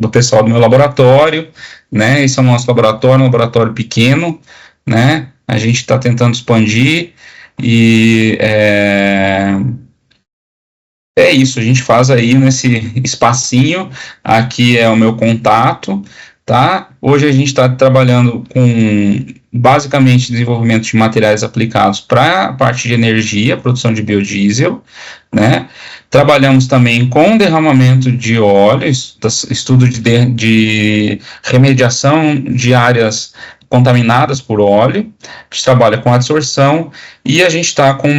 B: do pessoal do meu laboratório, né? Esse é o nosso laboratório, um laboratório pequeno, né? A gente está tentando expandir e é isso, a gente faz aí nesse espacinho. Aqui é o meu contato, tá? Hoje a gente está trabalhando com, basicamente, desenvolvimento de materiais aplicados para a parte de energia, produção de biodiesel, né? Trabalhamos também com derramamento de óleo, estudo de remediação de áreas contaminadas por óleo. A gente trabalha com adsorção e a gente está com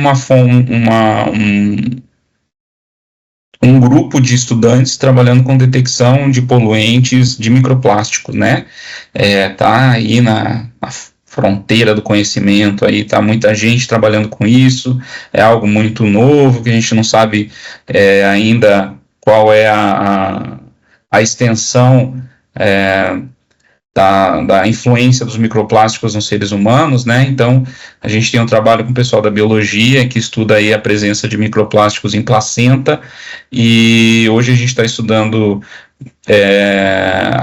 B: um grupo de estudantes trabalhando com detecção de poluentes de microplásticos, né? Tá aí na fronteira do conhecimento, aí tá muita gente trabalhando com isso, é algo muito novo, que a gente não sabe ainda qual é a extensão da influência dos microplásticos nos seres humanos, né? Então, a gente tem um trabalho com o pessoal da biologia, que estuda aí a presença de microplásticos em placenta, e hoje a gente está estudando,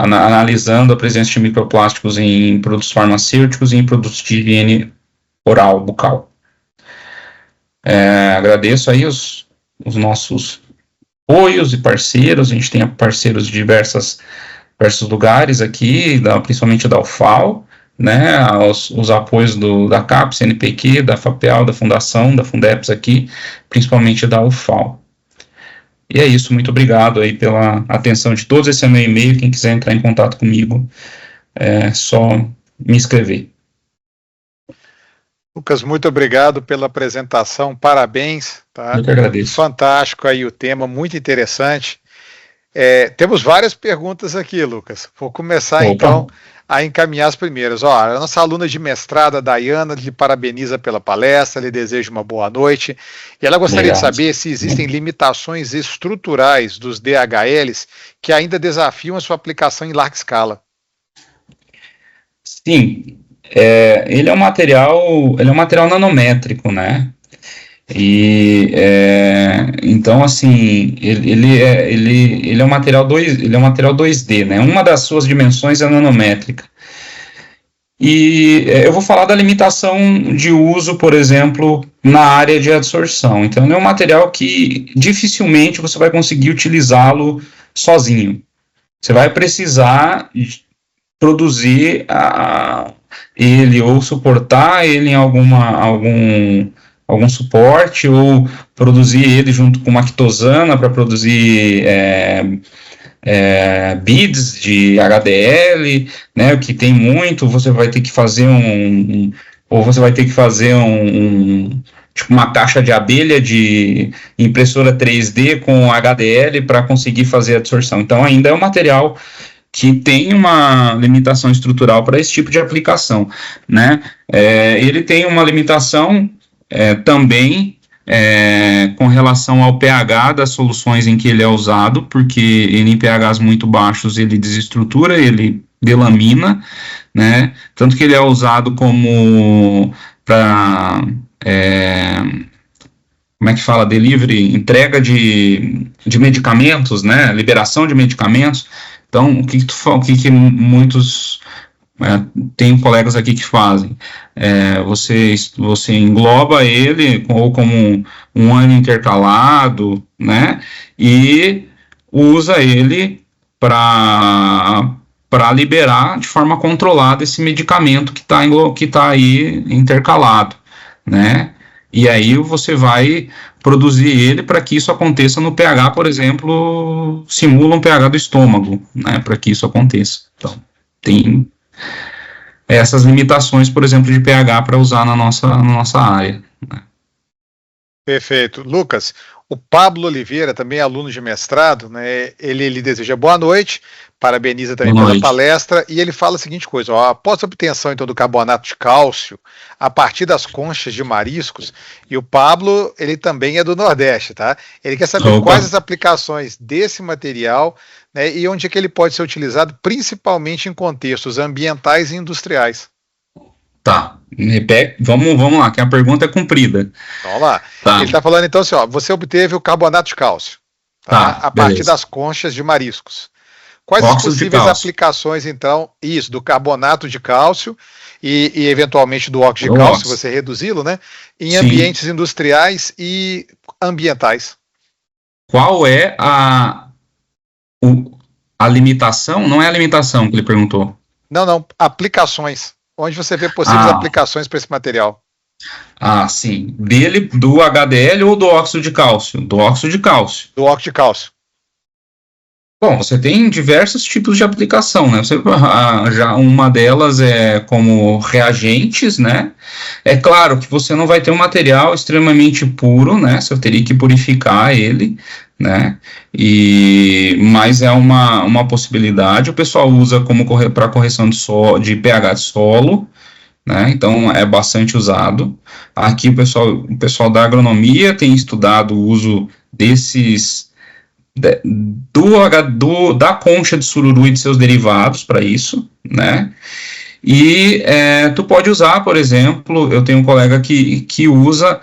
B: analisando a presença de microplásticos em produtos farmacêuticos e em produtos de higiene oral, bucal. Agradeço aí os nossos apoios e parceiros. A gente tem parceiros de diversos lugares aqui, principalmente da UFAL, né, os apoios da CAPES, CNPq, da FAPEAL, da Fundação, da Fundeps aqui, principalmente da UFAL. E é isso, muito obrigado aí pela atenção de todos. Esse é meu e-mail, quem quiser entrar em contato comigo, é só me escrever.
A: Lucas, muito obrigado pela apresentação, parabéns. Tá?
B: Eu que agradeço.
A: Fantástico aí o tema, muito interessante. Temos várias perguntas aqui, Lucas. Vou começar então a encaminhar as primeiras. A nossa aluna de mestrado, a Dayana, lhe parabeniza pela palestra, lhe deseja uma boa noite. E ela gostaria de saber se existem limitações estruturais dos DHLs que ainda desafiam a sua aplicação em larga escala.
B: Sim, ele é um material nanométrico, né? E então, assim, ele é um material 2D, né? Uma das suas dimensões é nanométrica. E eu vou falar da limitação de uso, por exemplo, na área de adsorção. Então, ele é um material que dificilmente você vai conseguir utilizá-lo sozinho. Você vai precisar produzir ele ou suportar ele em algum suporte, ou produzir ele junto com uma para produzir beads de HDL, né, o que tem muito. Você vai ter que fazer tipo uma caixa de abelha de impressora 3D com HDL para conseguir fazer a adsorção. Então ainda é um material que tem uma limitação estrutural para esse tipo de aplicação, né? Ele tem uma limitação também com relação ao pH das soluções em que ele é usado, porque ele, em pHs muito baixos, ele desestrutura, ele delamina, né? Tanto que ele é usado como para como é que fala? Delivery, entrega de medicamentos, né? Liberação de medicamentos. Então, o que muitos tem colegas aqui que fazem? Você engloba ele ou como um ano intercalado, né? E usa ele para liberar de forma controlada esse medicamento que tá aí intercalado, né? E aí você vai produzir ele para que isso aconteça no pH, por exemplo, simula um pH do estômago, né? Para que isso aconteça. Então, tem essas limitações, por exemplo, de pH para usar na nossa área, né?
A: Perfeito. Lucas, o Pablo Oliveira, também aluno de mestrado, né, ele deseja boa noite, parabeniza também pela palestra, e ele fala a seguinte coisa: ó, após a obtenção então do carbonato de cálcio, a partir das conchas de mariscos, e o Pablo, ele também é do Nordeste, tá? Ele quer saber quais as aplicações desse material, né, e onde é que ele pode ser utilizado, principalmente em contextos ambientais e industriais.
B: Tá, vamos lá, que a pergunta é comprida.
A: Vamos lá. Tá. Ele está falando então assim, ó, você obteve o carbonato de cálcio, tá? A partir das conchas de mariscos. Quais as possíveis aplicações, então, do carbonato de cálcio e eventualmente do óxido de cálcio, se você reduzi-lo, né? Em ambientes industriais e ambientais.
B: Qual é a limitação? Não é a limitação que ele perguntou.
A: Não, aplicações. Onde você vê possíveis aplicações para esse material?
B: Sim. Do HDL ou do óxido de cálcio? Do óxido de cálcio.
A: Do óxido de cálcio.
B: Bom, você tem diversos tipos de aplicação, né? Já uma delas é como reagentes, né? É claro que você não vai ter um material extremamente puro, né? Você teria que purificar ele, né? Mas é uma possibilidade. O pessoal usa como para correção de pH de solo, né? Então é bastante usado. Aqui o pessoal da agronomia tem estudado o uso desses da concha de sururu e de seus derivados para isso, né? E tu pode usar, por exemplo, eu tenho um colega que usa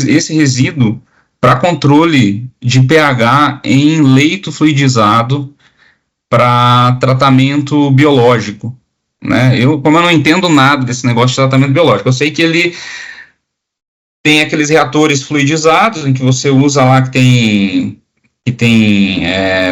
B: esse resíduo para controle de pH em leito fluidizado para tratamento biológico, né? Como eu não entendo nada desse negócio de tratamento biológico, eu sei que ele tem aqueles reatores fluidizados em que você usa lá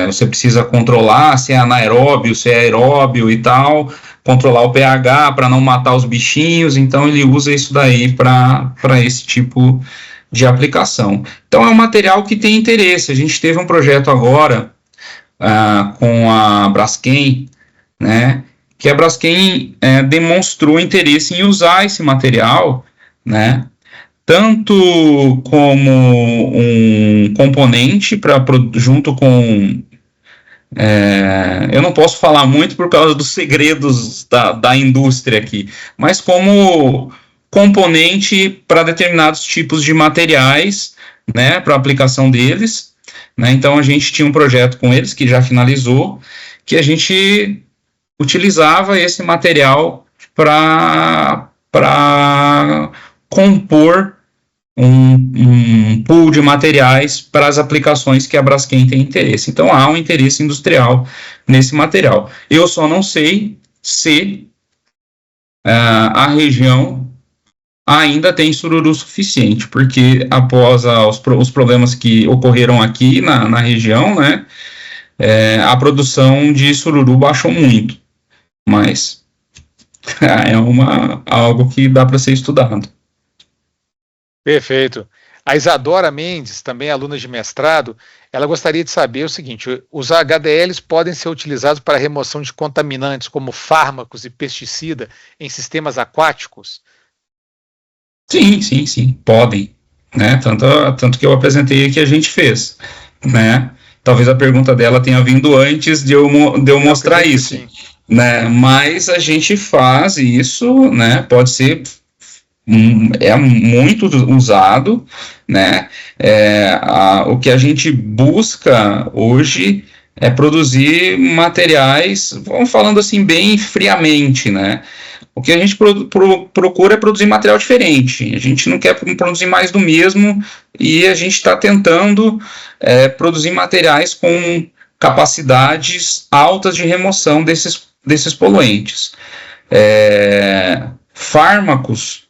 B: você precisa controlar se é anaeróbio, se é aeróbio e tal, controlar o pH para não matar os bichinhos, então ele usa isso daí para esse tipo de aplicação. Então é um material que tem interesse. A gente teve um projeto agora com a Braskem, né, que a Braskem demonstrou interesse em usar esse material, né, tanto como um componente junto com... eu não posso falar muito por causa dos segredos da indústria aqui, mas como componente para determinados tipos de materiais, né, para aplicação deles, né? Então a gente tinha um projeto com eles que já finalizou, que a gente utilizava esse material para compor um pool de materiais para as aplicações que a Braskem tem interesse. Então há um interesse industrial nesse material. Eu só não sei se a região ainda tem sururu suficiente, porque após os problemas que ocorreram aqui na região, né, a produção de sururu baixou muito, mas é algo que dá para ser estudado.
A: Perfeito. A Isadora Mendes, também aluna de mestrado, ela gostaria de saber o seguinte: os HDLs podem ser utilizados para remoção de contaminantes como fármacos e pesticida em sistemas aquáticos?
B: Sim, podem, né? Tanto que eu apresentei aqui, a gente fez, né? Talvez a pergunta dela tenha vindo antes de eu mostrar isso, né? Mas a gente faz isso, né? Pode ser... é muito usado, né? O que a gente busca hoje é produzir materiais, vamos falando assim bem friamente, né? O que a gente procura é produzir material diferente. A gente não quer produzir mais do mesmo, e a gente está tentando produzir materiais com capacidades altas de remoção desses poluentes. Fármacos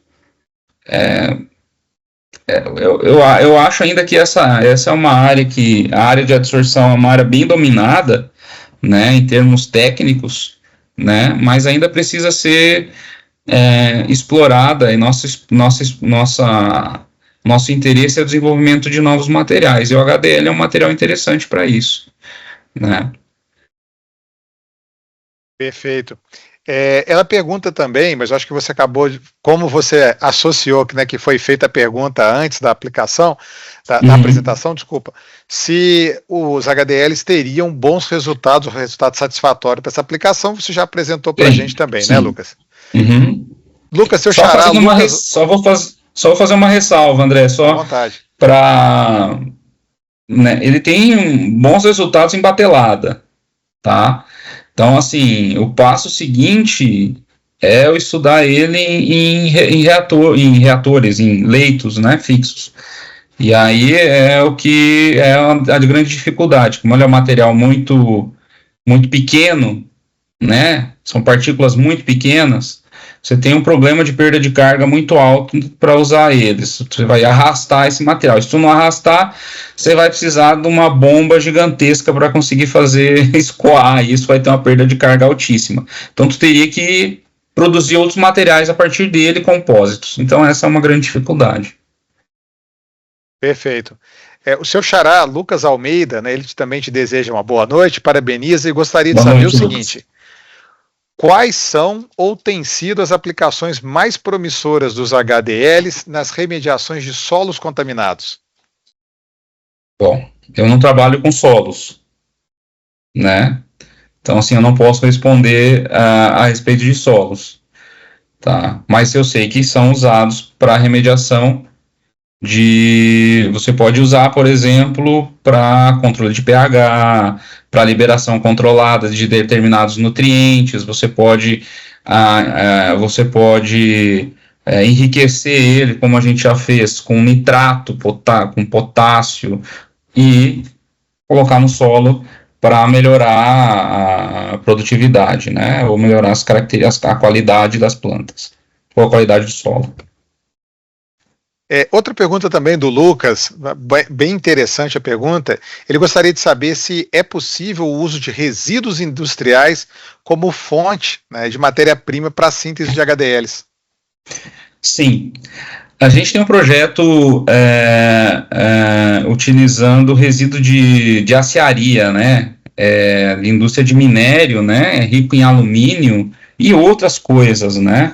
B: eu acho ainda que essa é uma área que a área de adsorção é uma área bem dominada, né, em termos técnicos, né, mas ainda precisa ser explorada, e nosso interesse é o desenvolvimento de novos materiais, e o HDL é um material interessante para isso, né.
A: Perfeito. Ela pergunta também, mas eu acho que você acabou de, como você associou, né, que foi feita a pergunta antes da aplicação, da apresentação, desculpa, se os HDLs teriam bons resultados, um resultado satisfatório para essa aplicação, você já apresentou para a gente também,
B: sim,
A: né, Lucas?
B: Uhum.
A: Lucas, seu xará,
B: só vou fazer uma ressalva, André, só para, né, ele tem bons resultados em batelada, tá? Então, assim, o passo seguinte é eu estudar ele em reatores, em leitos, né, fixos. E aí é o que é a grande dificuldade. Como ele é um material muito, muito pequeno, né, são partículas muito pequenas, você tem um problema de perda de carga muito alto para usar eles. Você vai arrastar esse material. Se tu não arrastar, você vai precisar de uma bomba gigantesca para conseguir fazer escoar, e isso vai ter uma perda de carga altíssima. Então tu teria que produzir outros materiais a partir dele, compósitos. Então essa é uma grande dificuldade.
A: Perfeito. O seu xará, Lucas Almeida, né, ele também te deseja uma boa noite, parabeniza e gostaria de saber o seguinte... Lucas. Quais são ou têm sido as aplicações mais promissoras dos HDLs nas remediações de solos contaminados?
B: Bom, eu não trabalho com solos, né? Então, assim, eu não posso responder a respeito de solos, tá? Mas eu sei que são usados para remediação você pode usar, por exemplo, para controle de pH, para liberação controlada de determinados nutrientes, você pode enriquecer ele, como a gente já fez, com nitrato, com potássio, e colocar no solo para melhorar a produtividade, né? Ou melhorar as características, a qualidade das plantas, ou a qualidade do solo.
A: Outra pergunta também do Lucas, bem interessante a pergunta, ele gostaria de saber se é possível o uso de resíduos industriais como fonte, né, de matéria-prima para a síntese de HDLs.
B: Sim, a gente tem um projeto utilizando resíduo de aciaria, né, de indústria de minério, né, rico em alumínio e outras coisas, né,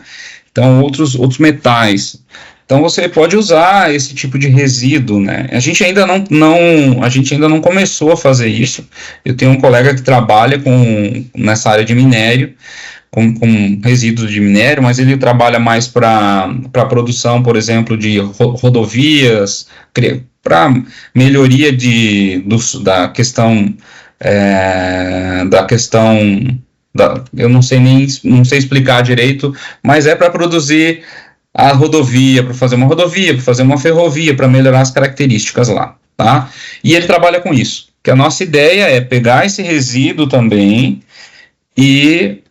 B: então outros metais. Então você pode usar esse tipo de resíduo, né? A gente ainda não começou a fazer isso. Eu tenho um colega que trabalha nessa área de minério, com resíduos de minério, mas ele trabalha mais para produção, por exemplo, de rodovias, para melhoria da questão eu não sei explicar direito, mas é para produzir a rodovia, para fazer uma ferrovia, para melhorar as características lá, tá? E ele trabalha com isso, que a nossa ideia é pegar esse resíduo também e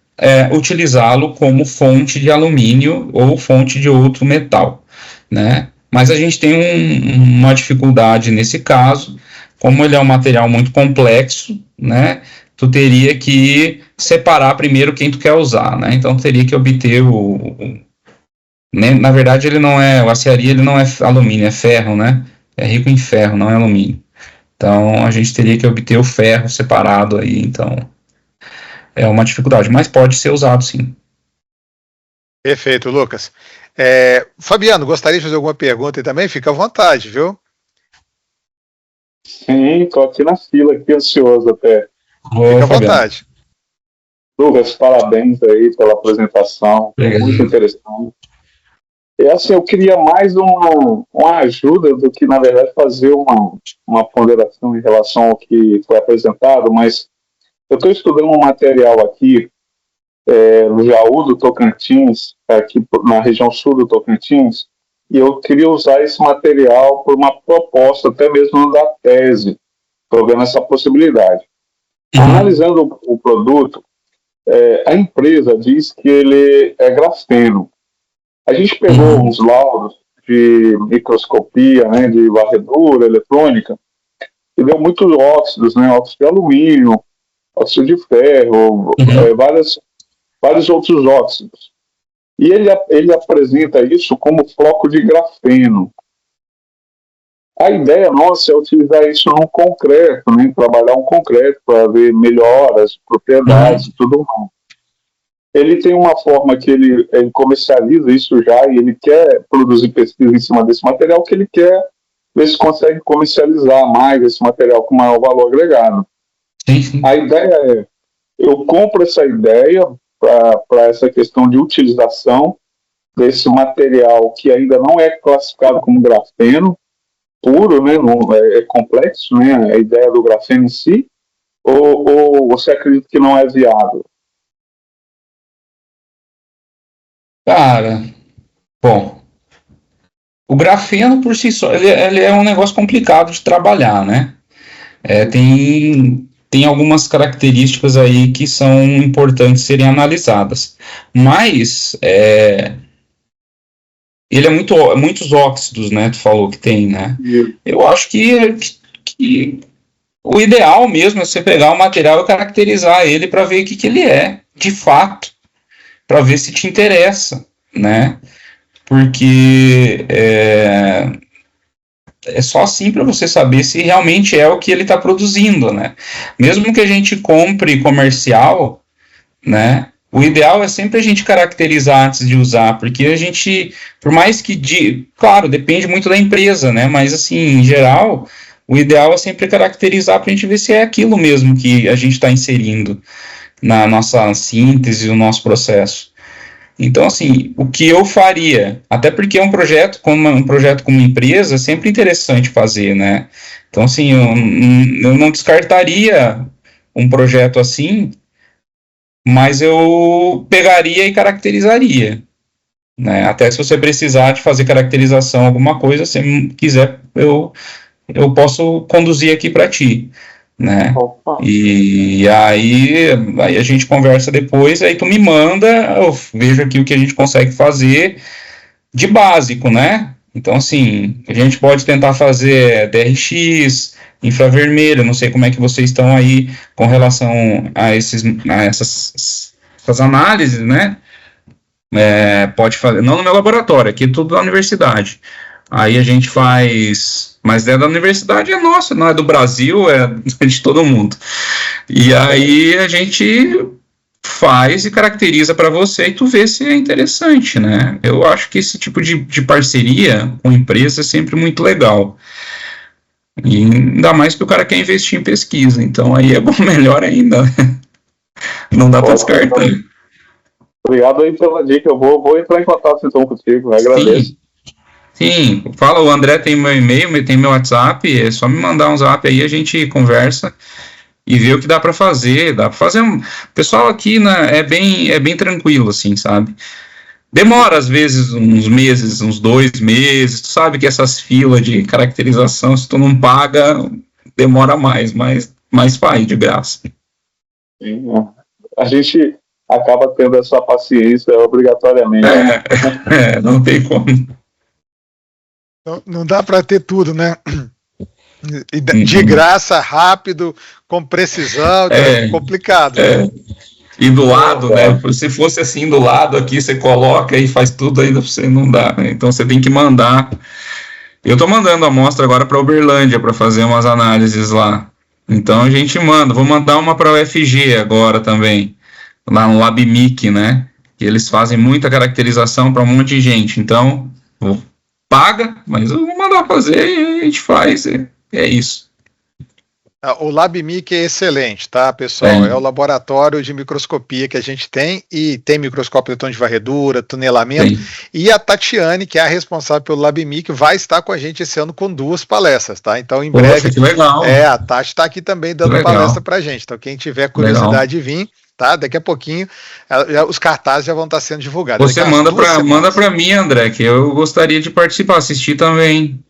B: utilizá-lo como fonte de alumínio ou fonte de outro metal, né? Mas a gente tem uma dificuldade nesse caso, como ele é um material muito complexo, né? Tu teria que separar primeiro quem tu quer usar, né? Então teria que obter na verdade, o aciaria ele não é alumínio, é ferro, né? É rico em ferro, não é alumínio. Então, a gente teria que obter o ferro separado aí, então é uma dificuldade, mas pode ser usado sim.
A: Perfeito, Lucas. Fabiano, gostaria de fazer alguma pergunta aí também? Fica à vontade, viu?
C: Sim, estou aqui na fila, aqui ansioso até.
A: Fica à vontade.
C: Lucas, parabéns aí pela apresentação, muito interessante. E assim, eu queria mais uma ajuda do que, na verdade, fazer uma ponderação em relação ao que foi apresentado, mas eu estou estudando um material aqui no Jaú do Tocantins, aqui na região sul do Tocantins, e eu queria usar esse material por uma proposta, até mesmo da tese, estou vendo essa possibilidade. Analisando o produto, a empresa diz que ele é grafeno. A gente pegou uns laudos de microscopia, né, de varredura eletrônica, e deu muitos óxidos, né, óxido de alumínio, óxido de ferro, vários outros óxidos. E ele apresenta isso como floco de grafeno. A ideia nossa é utilizar isso no concreto, né, trabalhar um concreto para ver melhoras, propriedades e tudo mais. Ele tem uma forma que ele comercializa isso já, e ele quer produzir pesquisa em cima desse material, que ele quer ver se consegue comercializar mais esse material com maior valor agregado.
B: Sim.
C: A ideia é, eu compro essa ideia para essa questão de utilização desse material que ainda não é classificado como grafeno puro, né, não, é complexo, né, a ideia do grafeno em si, ou você acredita que não é viável?
B: Cara, bom, o grafeno por si só, ele é um negócio complicado de trabalhar, né? Tem algumas características aí que são importantes serem analisadas, mas ele é muitos óxidos, né? Tu falou que tem, né? Eu acho que o ideal mesmo é você pegar o material e caracterizar ele para ver o que ele é, de fato, para ver se te interessa, né? Porque é só assim para você saber se realmente é o que ele está produzindo, né? Mesmo que a gente compre comercial, né? O ideal é sempre a gente caracterizar antes de usar, porque a gente, por mais que, claro, depende muito da empresa, né? Mas assim, em geral, o ideal é sempre caracterizar para a gente ver se é aquilo mesmo que a gente está inserindo na nossa síntese, no nosso processo. Então, assim, o que eu faria, até porque um projeto com uma empresa é sempre interessante fazer, né? Então, assim, eu não descartaria um projeto assim, mas eu pegaria e caracterizaria, né? Até se você precisar de fazer caracterização, alguma coisa, se quiser, eu posso conduzir aqui para ti, né?
C: Opa.
B: E aí a gente conversa depois, aí tu me manda, eu vejo aqui o que a gente consegue fazer de básico, né? Então, assim, a gente pode tentar fazer DRX, infravermelho, não sei como é que vocês estão aí com relação a essas análises, né? Pode fazer, não no meu laboratório, aqui tudo na universidade. Aí a gente faz, mas da universidade é nossa, não é do Brasil, é de todo mundo. E aí a gente faz e caracteriza para você e tu vê se é interessante, né? Eu acho que esse tipo de parceria com empresa é sempre muito legal. E ainda mais que o cara quer investir em pesquisa, então aí é bom, melhor ainda, né? Não dá para descartar.
C: Obrigado aí pela dica, eu vou entrar em contato então contigo, eu agradeço.
B: Sim, fala, o André tem meu e-mail, tem meu WhatsApp, é só me mandar um zap aí, a gente conversa e vê o que dá para fazer. Dá para fazer o pessoal aqui, né, é bem tranquilo, assim, sabe? Demora às vezes uns meses, uns 2 meses, tu sabe que essas filas de caracterização, se tu não paga, demora mais, mas faz de graça.
C: Sim, a gente acaba tendo essa paciência obrigatoriamente.
B: Não tem como.
A: Não dá para ter tudo, né? De graça, rápido, com precisão, é complicado. Né?
B: E do lado, né? Se fosse assim do lado aqui, você coloca e faz tudo, ainda você não dá, né? Então você tem que mandar. Eu estou mandando a amostra agora para Uberlândia para fazer umas análises lá. Então a gente manda. Vou mandar uma para o UFG agora também, lá no LabMIC, né? Que eles fazem muita caracterização para um monte de gente. Então paga, mas eu vou mandar fazer e a gente faz. É isso.
A: O LabMIC é excelente, tá, pessoal? É o laboratório de microscopia que a gente tem, e tem microscópio eletrônico de varredura, tunelamento, e a Tatiane, que é a responsável pelo LabMIC, vai estar com a gente esse ano com 2 palestras, tá? Então, em breve,
B: que legal.
A: A Tati está aqui também dando palestra pra gente. Então, quem tiver curiosidade de vir, tá? Daqui a pouquinho, os cartazes já vão estar sendo divulgados.
B: Você manda para mim, André, que eu gostaria de participar, assistir também.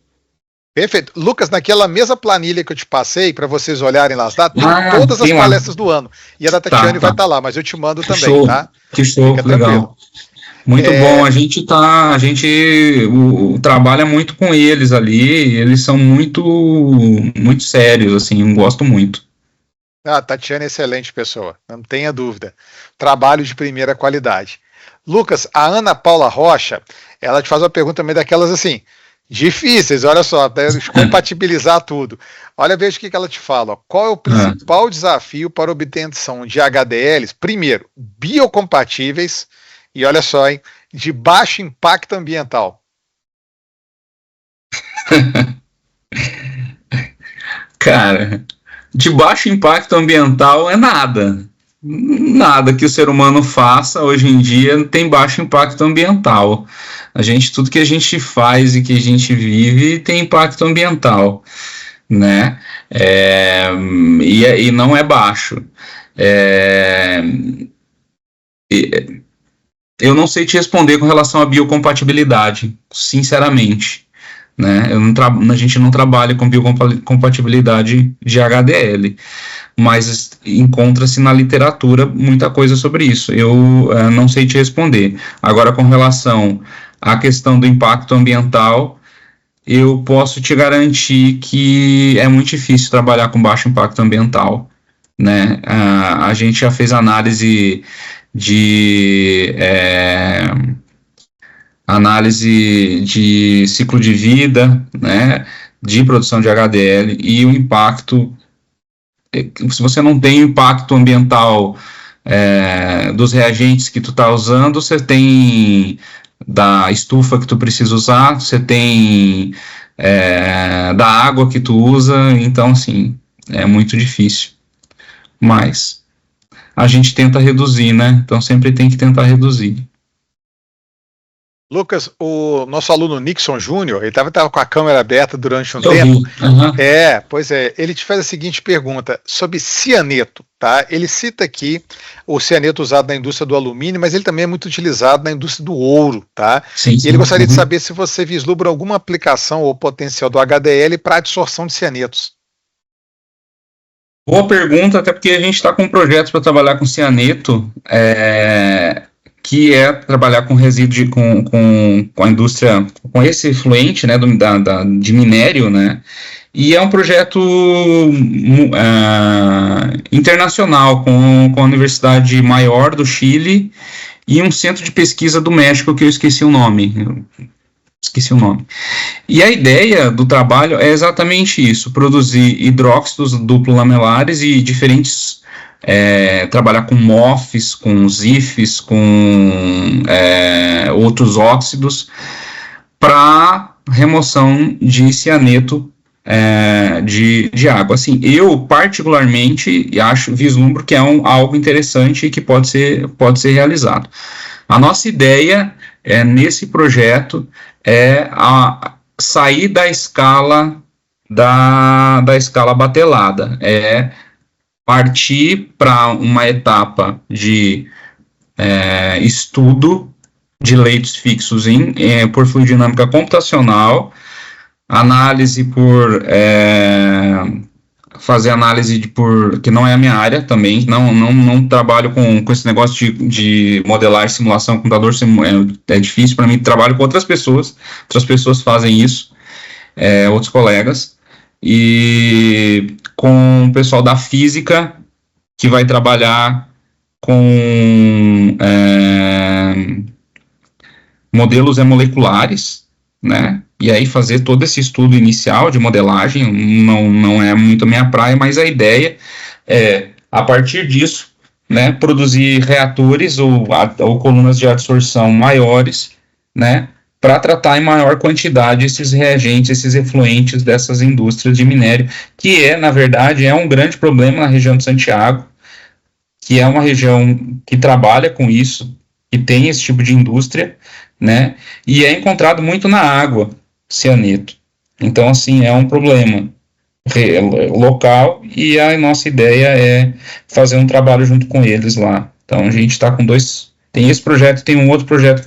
A: Perfeito. Lucas, naquela mesma planilha que eu te passei, para vocês olharem lá as datas, tem todas as palestras do ano. E a da Tatiane vai estar lá, mas eu te mando também,
B: show.
A: tá?
B: Que show,
A: fica
B: legal.
A: tranquilo.
B: Muito bom, trabalha muito com eles ali, eles são muito, muito sérios, assim, eu gosto muito.
A: A Tatiana é excelente pessoa, não tenha dúvida. Trabalho de primeira qualidade. Lucas, a Ana Paula Rocha, ela te faz uma pergunta também daquelas assim, difíceis, olha só, compatibilizar tudo. Olha, veja o que ela te fala. Ó. Qual é o principal desafio para a obtenção de HDLs? Primeiro, biocompatíveis, e olha só, hein, de baixo impacto ambiental.
B: Cara, de baixo impacto ambiental é nada. Nada que o ser humano faça hoje em dia tem baixo impacto ambiental. Tudo que a gente faz e que a gente vive tem impacto ambiental, né? E não é baixo. Eu não sei te responder com relação à biocompatibilidade, sinceramente. Né? A gente não trabalha com biocompatibilidade de HDL, mas encontra-se na literatura muita coisa sobre isso. Eu não sei te responder. Agora, com relação à questão do impacto ambiental, eu posso te garantir que é muito difícil trabalhar com baixo impacto ambiental. Né? A gente já fez análise de ciclo de vida, né, de produção de HDL, e o impacto, se você não tem impacto ambiental dos reagentes que tu está usando, você tem da estufa que tu precisa usar, você tem da água que tu usa, então assim, é muito difícil. Mas a gente tenta reduzir, né? Então sempre tem que tentar reduzir.
A: Lucas, o nosso aluno Nixon Júnior, ele estava com a câmera aberta durante um tempo.
B: Uhum.
A: Pois é, ele te faz a seguinte pergunta sobre cianeto, tá? Ele cita aqui o cianeto usado na indústria do alumínio, mas ele também é muito utilizado na indústria do ouro, tá?
B: Sim,
A: e ele gostaria de saber se você vislumbra alguma aplicação ou potencial do HDL para absorção de cianetos.
B: Boa pergunta, até porque a gente está com um projeto para trabalhar com cianeto, que é trabalhar com resíduo com a indústria, com esse efluente, né, de minério, né, e é um projeto internacional com a Universidade Maior do Chile e um centro de pesquisa do México que eu esqueci o nome. E a ideia do trabalho é exatamente isso, produzir hidróxidos duplo lamelares e diferentes, trabalhar com MOFs, com ZIFs, com outros óxidos, para remoção de cianeto de água. Assim, eu particularmente vislumbro que é algo interessante e que pode ser realizado. A nossa ideia nesse projeto sair da escala da escala batelada, partir para uma etapa de estudo de leitos fixos por fluidodinâmica computacional, análise fazer análise que não é a minha área também, não trabalho com esse negócio de modelagem, simulação, computador, é difícil para mim, trabalho com outras pessoas fazem isso, outros colegas, e com o pessoal da física, que vai trabalhar com modelos moleculares, né? E aí fazer todo esse estudo inicial de modelagem não é muito a minha praia, mas a ideia é, a partir disso, né, produzir reatores ou colunas de absorção maiores, né, para tratar em maior quantidade esses reagentes, esses efluentes dessas indústrias de minério, que na verdade, um grande problema na região de Santiago, que é uma região que trabalha com isso, que tem esse tipo de indústria, né, e é encontrado muito na água, cianeto. Então, assim, é um problema local, e a nossa ideia é fazer um trabalho junto com eles lá. Então, a gente está com tem esse projeto, tem um outro projeto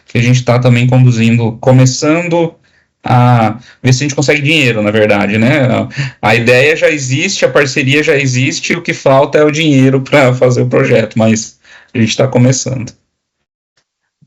B: que a gente está também conduzindo, começando a ver se a gente consegue dinheiro, na verdade, né? A ideia já existe, a parceria já existe, o que falta é o dinheiro para fazer o projeto, mas a gente está começando.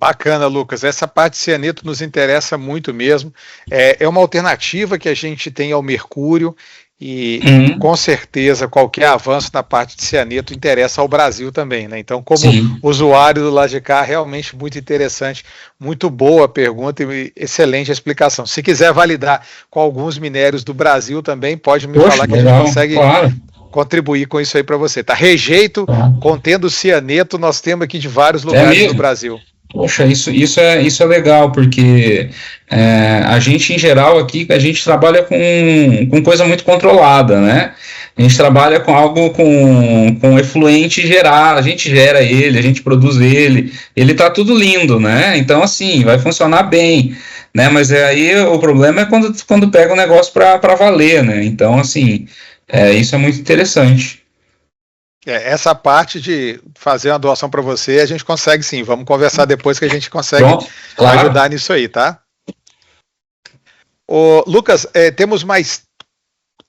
A: Bacana, Lucas. Essa parte de cianeto nos interessa muito mesmo. É uma alternativa que a gente tem ao mercúrio e, com certeza, qualquer avanço na parte de cianeto interessa ao Brasil também, né? Então, como usuário do Lajecar, realmente muito interessante. Muito boa a pergunta e excelente a explicação. Se quiser validar com alguns minérios do Brasil também, pode me falar que legal, a gente consegue... Claro. Contribuir com isso aí para você, tá? Rejeito contendo cianeto, nós temos aqui de vários lugares do Brasil.
B: Poxa, isso é legal, porque a gente, em geral, aqui, a gente trabalha com coisa muito controlada, né? A gente trabalha com algo com efluente gerar, a gente gera ele, a gente produz ele tá tudo lindo, né? Então, assim, vai funcionar bem, né? Mas aí o problema é quando pega o negócio para valer, né? Então, assim... isso é muito interessante.
A: Essa parte de fazer uma doação para você, a gente consegue sim. Vamos conversar depois que a gente consegue ajudar nisso aí, tá? Lucas, temos mais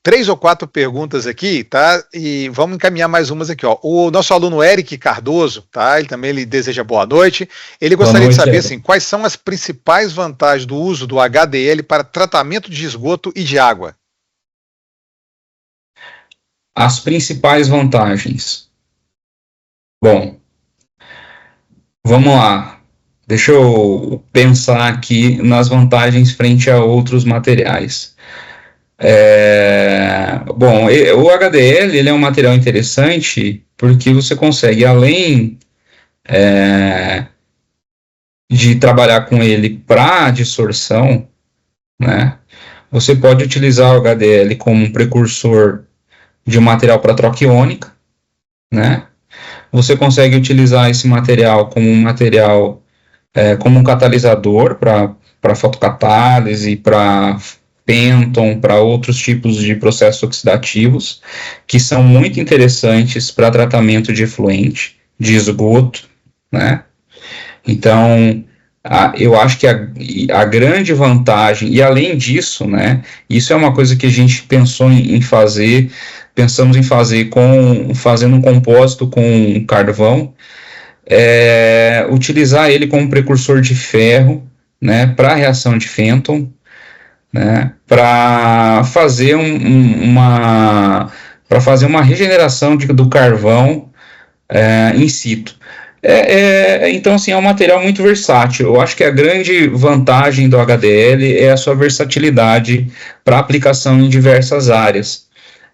A: 3 ou 4 perguntas aqui, tá? E vamos encaminhar mais umas aqui, ó. O nosso aluno Eric Cardoso, tá? Ele deseja boa noite. Ele gostaria de saber, assim, quais são as principais vantagens do uso do HDL para tratamento de esgoto e de água?
B: As principais vantagens. Bom, vamos lá. Deixa eu pensar aqui nas vantagens frente a outros materiais. Bom, o HDL ele é um material interessante porque você consegue, além de trabalhar com ele para dissorção, né, você pode utilizar o HDL como um precursor de um material para troca iônica, né? Você consegue utilizar esse material como um material, como um catalisador para fotocatálise, para Penton, para outros tipos de processos oxidativos, que são muito interessantes para tratamento de efluente, de esgoto, né? Então, eu acho que a grande vantagem, e além disso, né, isso é uma coisa que a gente pensou em fazer, pensamos em fazer fazendo um compósito com carvão, utilizar ele como precursor de ferro, né, para a reação de Fenton, né, para fazer uma regeneração do carvão in situ. Então, assim, é um material muito versátil. Eu acho que a grande vantagem do HDL é a sua versatilidade para aplicação em diversas áreas,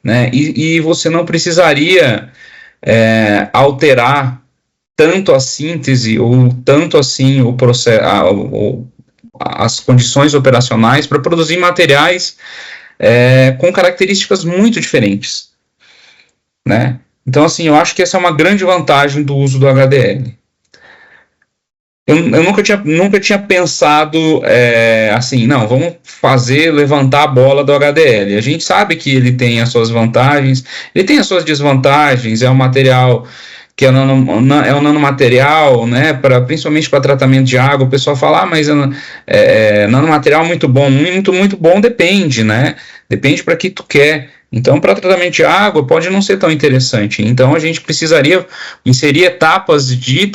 B: né? E você não precisaria alterar tanto a síntese ou tanto assim o processo, as condições operacionais para produzir materiais com características muito diferentes, né? Então, assim, eu acho que essa é uma grande vantagem do uso do HDL. Eu nunca tinha pensado assim, não, vamos levantar a bola do HDL. A gente sabe que ele tem as suas vantagens, ele tem as suas desvantagens, é um material que é um nanomaterial, né, principalmente para tratamento de água. O pessoal fala, mas nanomaterial muito bom, muito bom, depende, né? Depende para que tu quer. Então, para tratamento de água, pode não ser tão interessante. Então, a gente precisaria inserir etapas de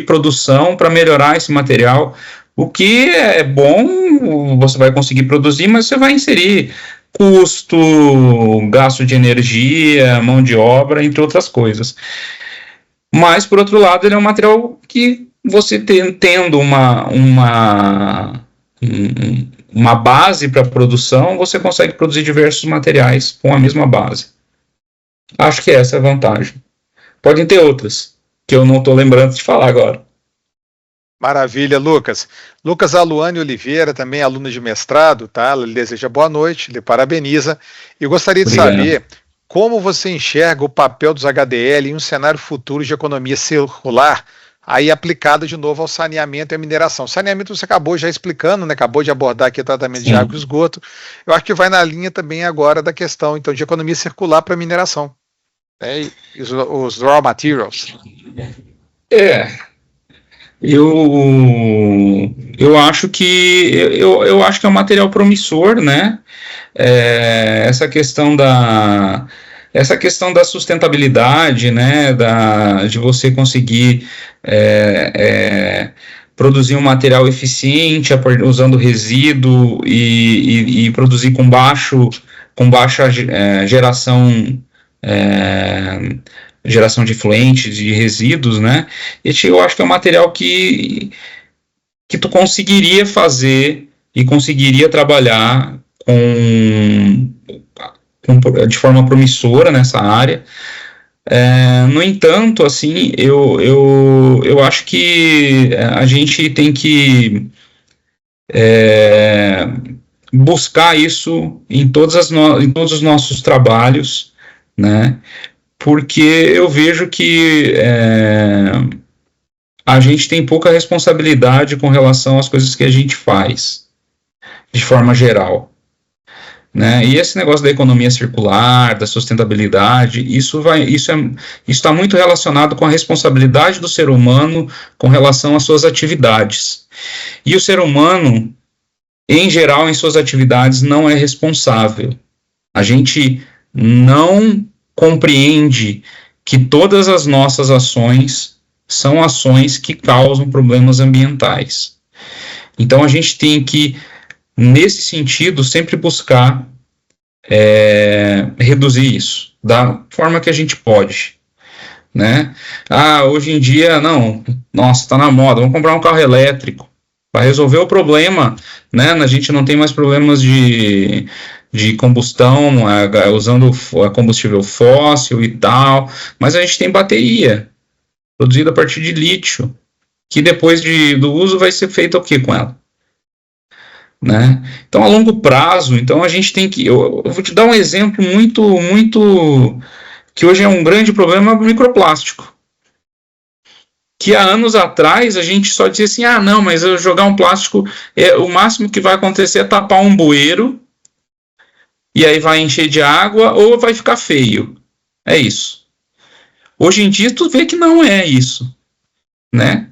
B: produção para melhorar esse material. O que é bom, você vai conseguir produzir, mas você vai inserir custo, gasto de energia, mão de obra, entre outras coisas. Mas, por outro lado, ele é um material que você tendo uma base para produção, você consegue produzir diversos materiais com a mesma base. Acho que essa é a vantagem. Podem ter outras, que eu não estou lembrando de falar agora.
A: Maravilha, Lucas. Lucas Aluane Oliveira, também aluna de mestrado, tá? Ele deseja boa noite, lhe parabeniza. E gostaria de saber como você enxerga o papel dos HDL em um cenário futuro de economia circular, aí aplicada de novo ao saneamento e à mineração. Saneamento você acabou já explicando, né? Acabou de abordar aqui o tratamento de água e esgoto. Eu acho que vai na linha também agora da questão então, de economia circular para mineração, né? E os raw materials.
B: Eu acho que é um material promissor, né? Essa questão da sustentabilidade, né? De você conseguir produzir um material eficiente, usando resíduo e produzir com baixa geração de efluentes, de resíduos, né? Eu acho que é um material que tu conseguiria fazer e conseguiria trabalhar de forma promissora nessa área. No entanto, assim, eu acho que a gente tem que buscar isso em todos os nossos trabalhos, né? Porque eu vejo que a gente tem pouca responsabilidade com relação às coisas que a gente faz, de forma geral. Né? E esse negócio da economia circular, da sustentabilidade, isso está muito relacionado com a responsabilidade do ser humano com relação às suas atividades. E o ser humano, em geral, em suas atividades, não é responsável. A gente não compreende que todas as nossas ações são ações que causam problemas ambientais. Então a gente tem que, nesse sentido, sempre buscar reduzir isso da forma que a gente pode, né? Hoje em dia, nossa, tá na moda, vamos comprar um carro elétrico, vai resolver o problema, né? A gente não tem mais problemas de combustão, usando combustível fóssil e tal, mas a gente tem bateria produzida a partir de lítio, que depois do uso vai ser feito o que com ela? Né? Então, a longo prazo, a gente tem que... Eu vou te dar um exemplo muito que hoje é um grande problema, o microplástico. Que há anos atrás a gente só dizia assim, não, mas eu jogar um plástico, o máximo que vai acontecer é tapar um bueiro, e aí vai encher de água, ou vai ficar feio. É isso. Hoje em dia, tu vê que não é isso, né?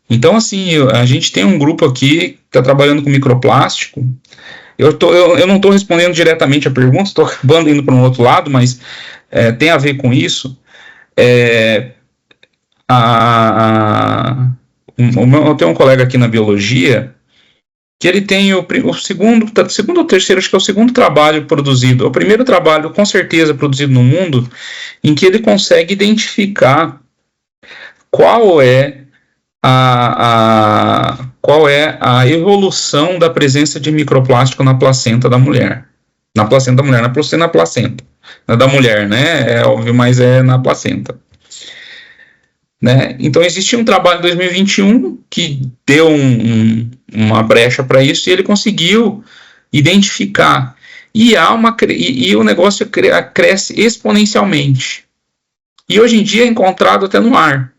B: Então, assim, a gente tem um grupo aqui que está trabalhando com microplástico. Eu não estou respondendo diretamente a pergunta, estou acabando indo para um outro lado, mas tem a ver com isso. Eu tenho um colega aqui na biologia que ele tem o segundo ou terceiro, acho que é o segundo trabalho produzido, o primeiro trabalho, com certeza, produzido no mundo, em que ele consegue identificar qual é a evolução da presença de microplástico na placenta da mulher. Na placenta da mulher, né? É óbvio, mas é na placenta. Né? Então, existia um trabalho em 2021 que deu uma brecha para isso e ele conseguiu identificar. E o negócio cresce exponencialmente. E hoje em dia é encontrado até no ar.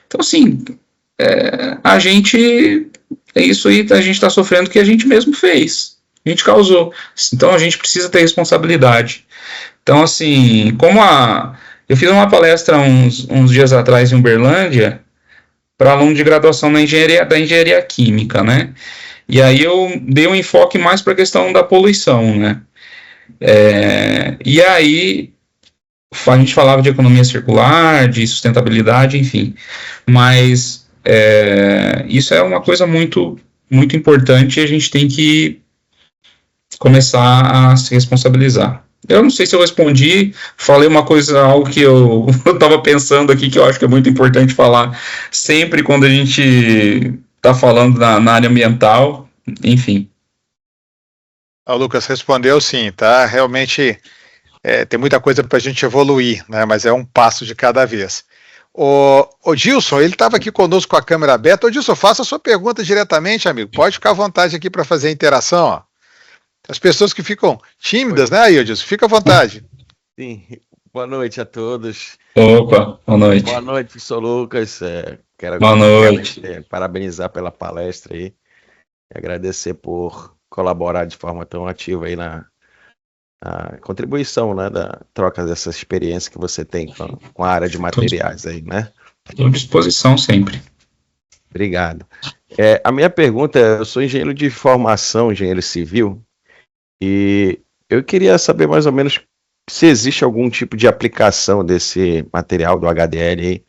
B: Então, assim, isso aí a gente está sofrendo que a gente mesmo fez, a gente causou. Então a gente precisa ter responsabilidade. Então, assim, eu fiz uma palestra uns dias atrás em Uberlândia para aluno de graduação da engenharia química, né? E aí eu dei um enfoque mais para a questão da poluição, né? E aí a gente falava de economia circular, de sustentabilidade, enfim. Mas isso é uma coisa muito, muito importante e a gente tem que começar a se responsabilizar. Eu não sei se eu respondi, falei uma coisa, algo que eu estava pensando aqui, que eu acho que é muito importante falar sempre quando a gente está falando na área ambiental, enfim.
A: O Lucas respondeu sim, tá? Realmente tem muita coisa para a gente evoluir, né? Mas é um passo de cada vez. O Gilson, ele estava aqui conosco com a câmera aberta. Gilson, faça a sua pergunta diretamente, amigo. Pode ficar à vontade aqui para fazer a interação, ó. As pessoas que ficam tímidas, né, Gilson? Fica à vontade.
D: Sim, boa noite a todos.
B: Opa, boa noite.
D: Boa noite, professor Lucas. Quero
B: boa noite.
D: Parabenizar pela palestra aí. E agradecer por colaborar de forma tão ativa aí na contribuição, né, da troca dessa experiência que você tem com a área de materiais aí, né?
B: Estou à disposição sempre.
D: Obrigado. A minha pergunta eu sou engenheiro de formação, engenheiro civil, e eu queria saber mais ou menos se existe algum tipo de aplicação desse material do HDL aí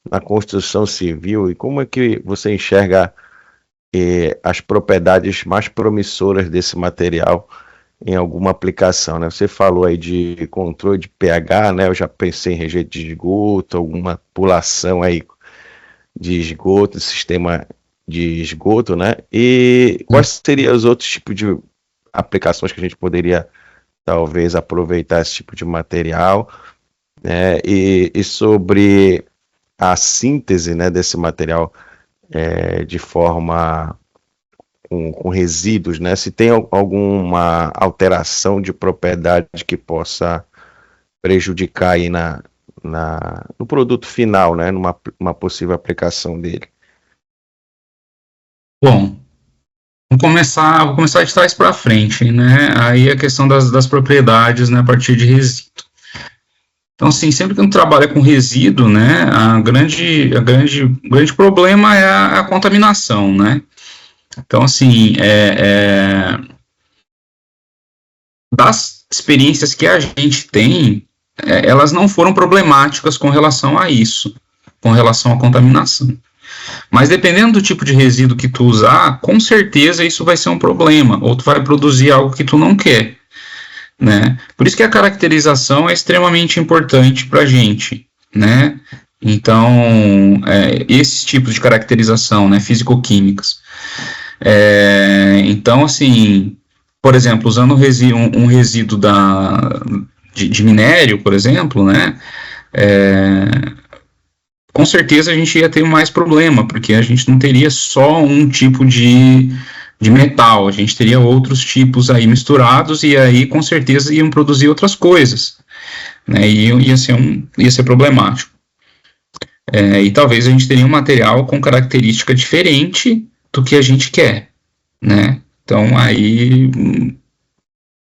D: na construção civil, e como é que você enxerga as propriedades mais promissoras desse material em alguma aplicação, né? Você falou aí de controle de pH, né? Eu já pensei em rejeito de esgoto, alguma pulação aí de esgoto, sistema de esgoto, né? E quais seriam os outros tipos de aplicações que a gente poderia talvez aproveitar esse tipo de material, né? E sobre a síntese, né, desse material de forma com resíduos, né? Se tem alguma alteração de propriedade que possa prejudicar aí no produto final, né? Numa possível aplicação dele.
B: Bom, vou começar de trás para frente, né? Aí a questão das propriedades, né, a partir de resíduo. Então, assim, sempre que a gente trabalha com resíduo, né, o grande problema é a contaminação, né? Então, assim, das experiências que a gente tem, elas não foram problemáticas com relação a isso, com relação à contaminação. Mas dependendo do tipo de resíduo que tu usar, com certeza isso vai ser um problema, ou tu vai produzir algo que tu não quer, né? Por isso que a caracterização é extremamente importante para a gente, né? Então, esses tipos de caracterização, né, físico-químicas. Então, assim, por exemplo, usando um resíduo de minério, por exemplo, né, com certeza a gente ia ter mais problema, porque a gente não teria só um tipo de metal, a gente teria outros tipos aí misturados, e aí com certeza iam produzir outras coisas, né, e ia ser problemático. E talvez a gente teria um material com característica diferente do que a gente quer, né? Então aí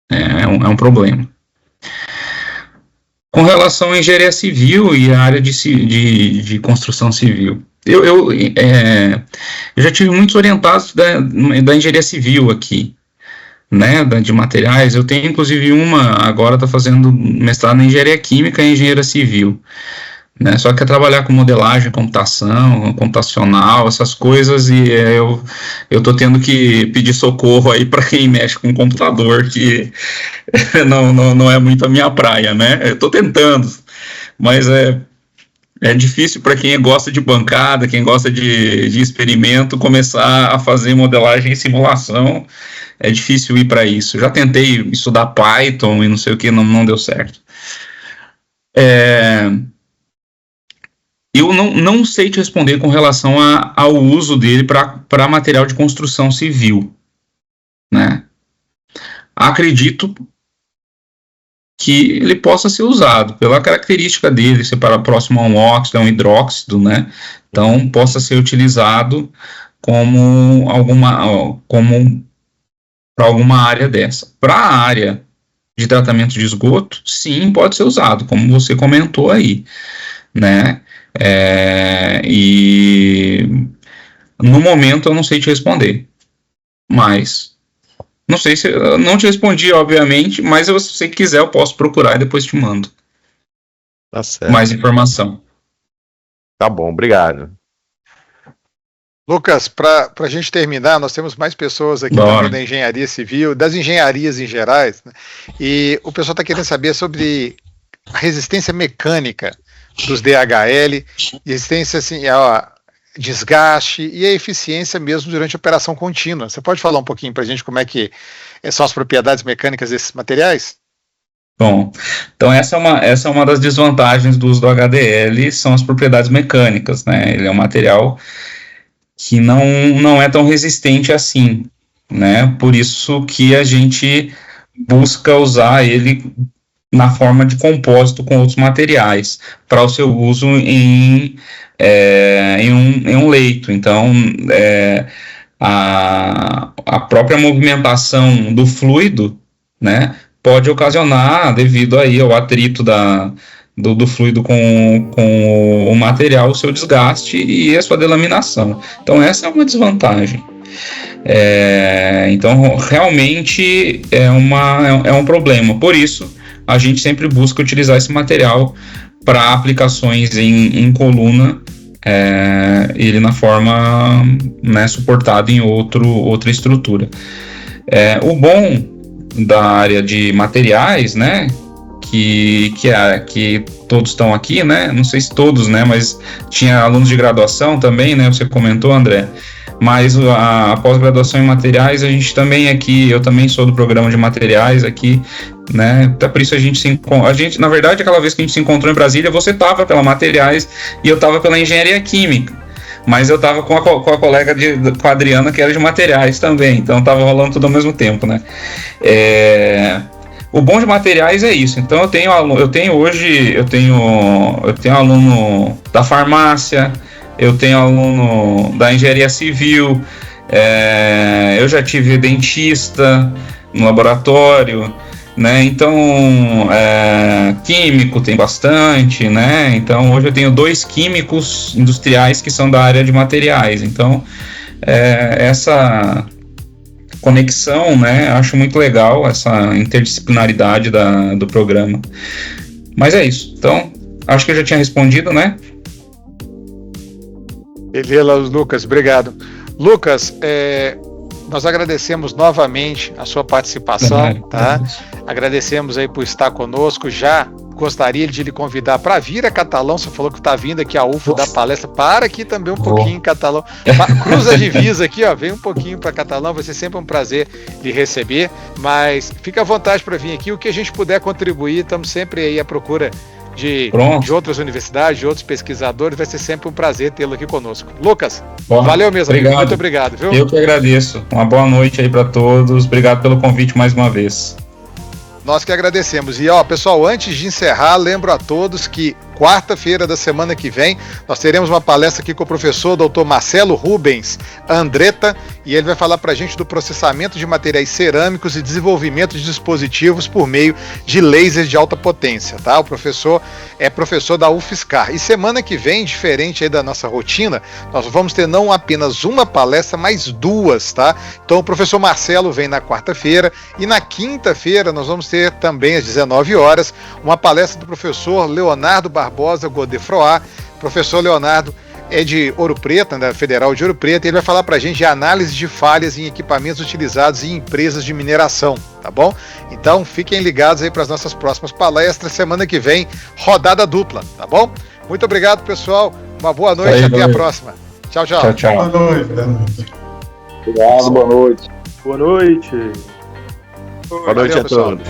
B: é um problema. Com relação à engenharia civil e a área de construção civil, eu já tive muitos orientados da engenharia civil aqui, né, de materiais. Eu tenho inclusive agora está fazendo mestrado em engenharia química e engenharia civil, né, só que é trabalhar com modelagem, computacional, essas coisas, e eu estou tendo que pedir socorro aí para quem mexe com computador, que não é muito a minha praia, né? Eu estou tentando, mas é difícil para quem gosta de bancada, quem gosta de experimento, começar a fazer modelagem e simulação. É difícil ir para isso. Já tentei estudar Python e não sei o que, não deu certo. Eu não sei te responder com relação ao uso dele para material de construção civil, né? Acredito que ele possa ser usado pela característica dele, ser próximo a um óxido, a um hidróxido, né? Então, possa ser utilizado para alguma área dessa. Para a área de tratamento de esgoto, sim, pode ser usado, como você comentou aí, né? E no momento eu não sei te responder, mas não sei se eu não te respondi, obviamente, mas se você quiser eu posso procurar e depois te mando.
D: Tá certo.
B: Mais informação.
D: Tá bom, obrigado.
A: Lucas, para a gente terminar, nós temos mais pessoas aqui também da engenharia civil, das engenharias em gerais, né? E o pessoal está querendo saber sobre a resistência mecânica dos DHL, resistência assim, desgaste e a eficiência mesmo durante a operação contínua. Você pode falar um pouquinho para a gente como é que são as propriedades mecânicas desses materiais?
B: Bom, então essa é uma das desvantagens do uso do HDL, são as propriedades mecânicas, né? Ele é um material que não é tão resistente assim, né? Por isso que a gente busca usar ele na forma de compósito com outros materiais, para o seu uso em um leito. Então, a própria movimentação do fluido, né, pode ocasionar, devido aí ao atrito do fluido com o material, o seu desgaste e a sua delaminação. Então, essa é uma desvantagem. Então, realmente é um problema. Por isso, a gente sempre busca utilizar esse material para aplicações em coluna ele na forma, né, suportado em outra estrutura. O bom da área de materiais, né, que todos estão aqui, né, não sei se todos, né, mas tinha alunos de graduação também, né, você comentou, André, mas a pós-graduação em materiais, a gente também aqui, eu também sou do programa de materiais aqui, né, até por isso a gente, na verdade, aquela vez que a gente se encontrou em Brasília, você estava pela materiais e eu estava pela engenharia química, mas eu estava com a colega com a Adriana, que era de materiais também, então estava rolando tudo ao mesmo tempo, né. O bom de materiais é isso. Então eu tenho aluno da farmácia, eu tenho aluno da engenharia civil, eu já tive dentista no laboratório, né? Então químico tem bastante, né? Então hoje eu tenho 2 químicos industriais que são da área de materiais. Então essa conexão, né? Acho muito legal essa interdisciplinaridade do programa. Mas é isso. Então, acho que eu já tinha respondido, né?
A: Beleza, Lucas, obrigado. Lucas, nós agradecemos novamente a sua participação, tá? Agradecemos aí por estar conosco. Já gostaria de lhe convidar para vir a Catalão. Você falou que está vindo aqui a UFO da palestra. Para aqui também um pouquinho em Catalão. Cruza a divisa aqui, ó. Vem um pouquinho para Catalão. Vai ser sempre um prazer lhe receber. Mas fica à vontade para vir aqui. O que a gente puder contribuir, estamos sempre aí à procura de outras universidades, de outros pesquisadores. Vai ser sempre um prazer tê-lo aqui conosco. Lucas, valeu mesmo, amigo. Muito obrigado, viu?
B: Eu que agradeço. Uma boa noite aí para todos. Obrigado pelo convite mais uma vez.
A: Nós que agradecemos. E pessoal, antes de encerrar, lembro a todos que quarta-feira da semana que vem nós teremos uma palestra aqui com o professor Dr. Marcelo Rubens Andretta, e ele vai falar para a gente do processamento de materiais cerâmicos e desenvolvimento de dispositivos por meio de lasers de alta potência, tá? O professor é professor da UFSCar. E semana que vem, diferente aí da nossa rotina, nós vamos ter não apenas uma palestra, mas 2, tá? Então o professor Marcelo vem na quarta-feira e na quinta-feira nós vamos ter também às 19 horas uma palestra do professor Leonardo Barbosa Godefroy. Professor Leonardo é de Ouro Preto, da Federal de Ouro Preto, e ele vai falar para a gente de análise de falhas em equipamentos utilizados em empresas de mineração, tá bom? Então fiquem ligados aí para as nossas próximas palestras. Semana que vem, rodada dupla, tá bom? Muito obrigado, pessoal. Uma boa noite e até a próxima. Tchau, tchau.
B: Tchau.
C: Boa noite. Obrigado, boa noite.
D: Boa noite.
A: Boa noite a todos.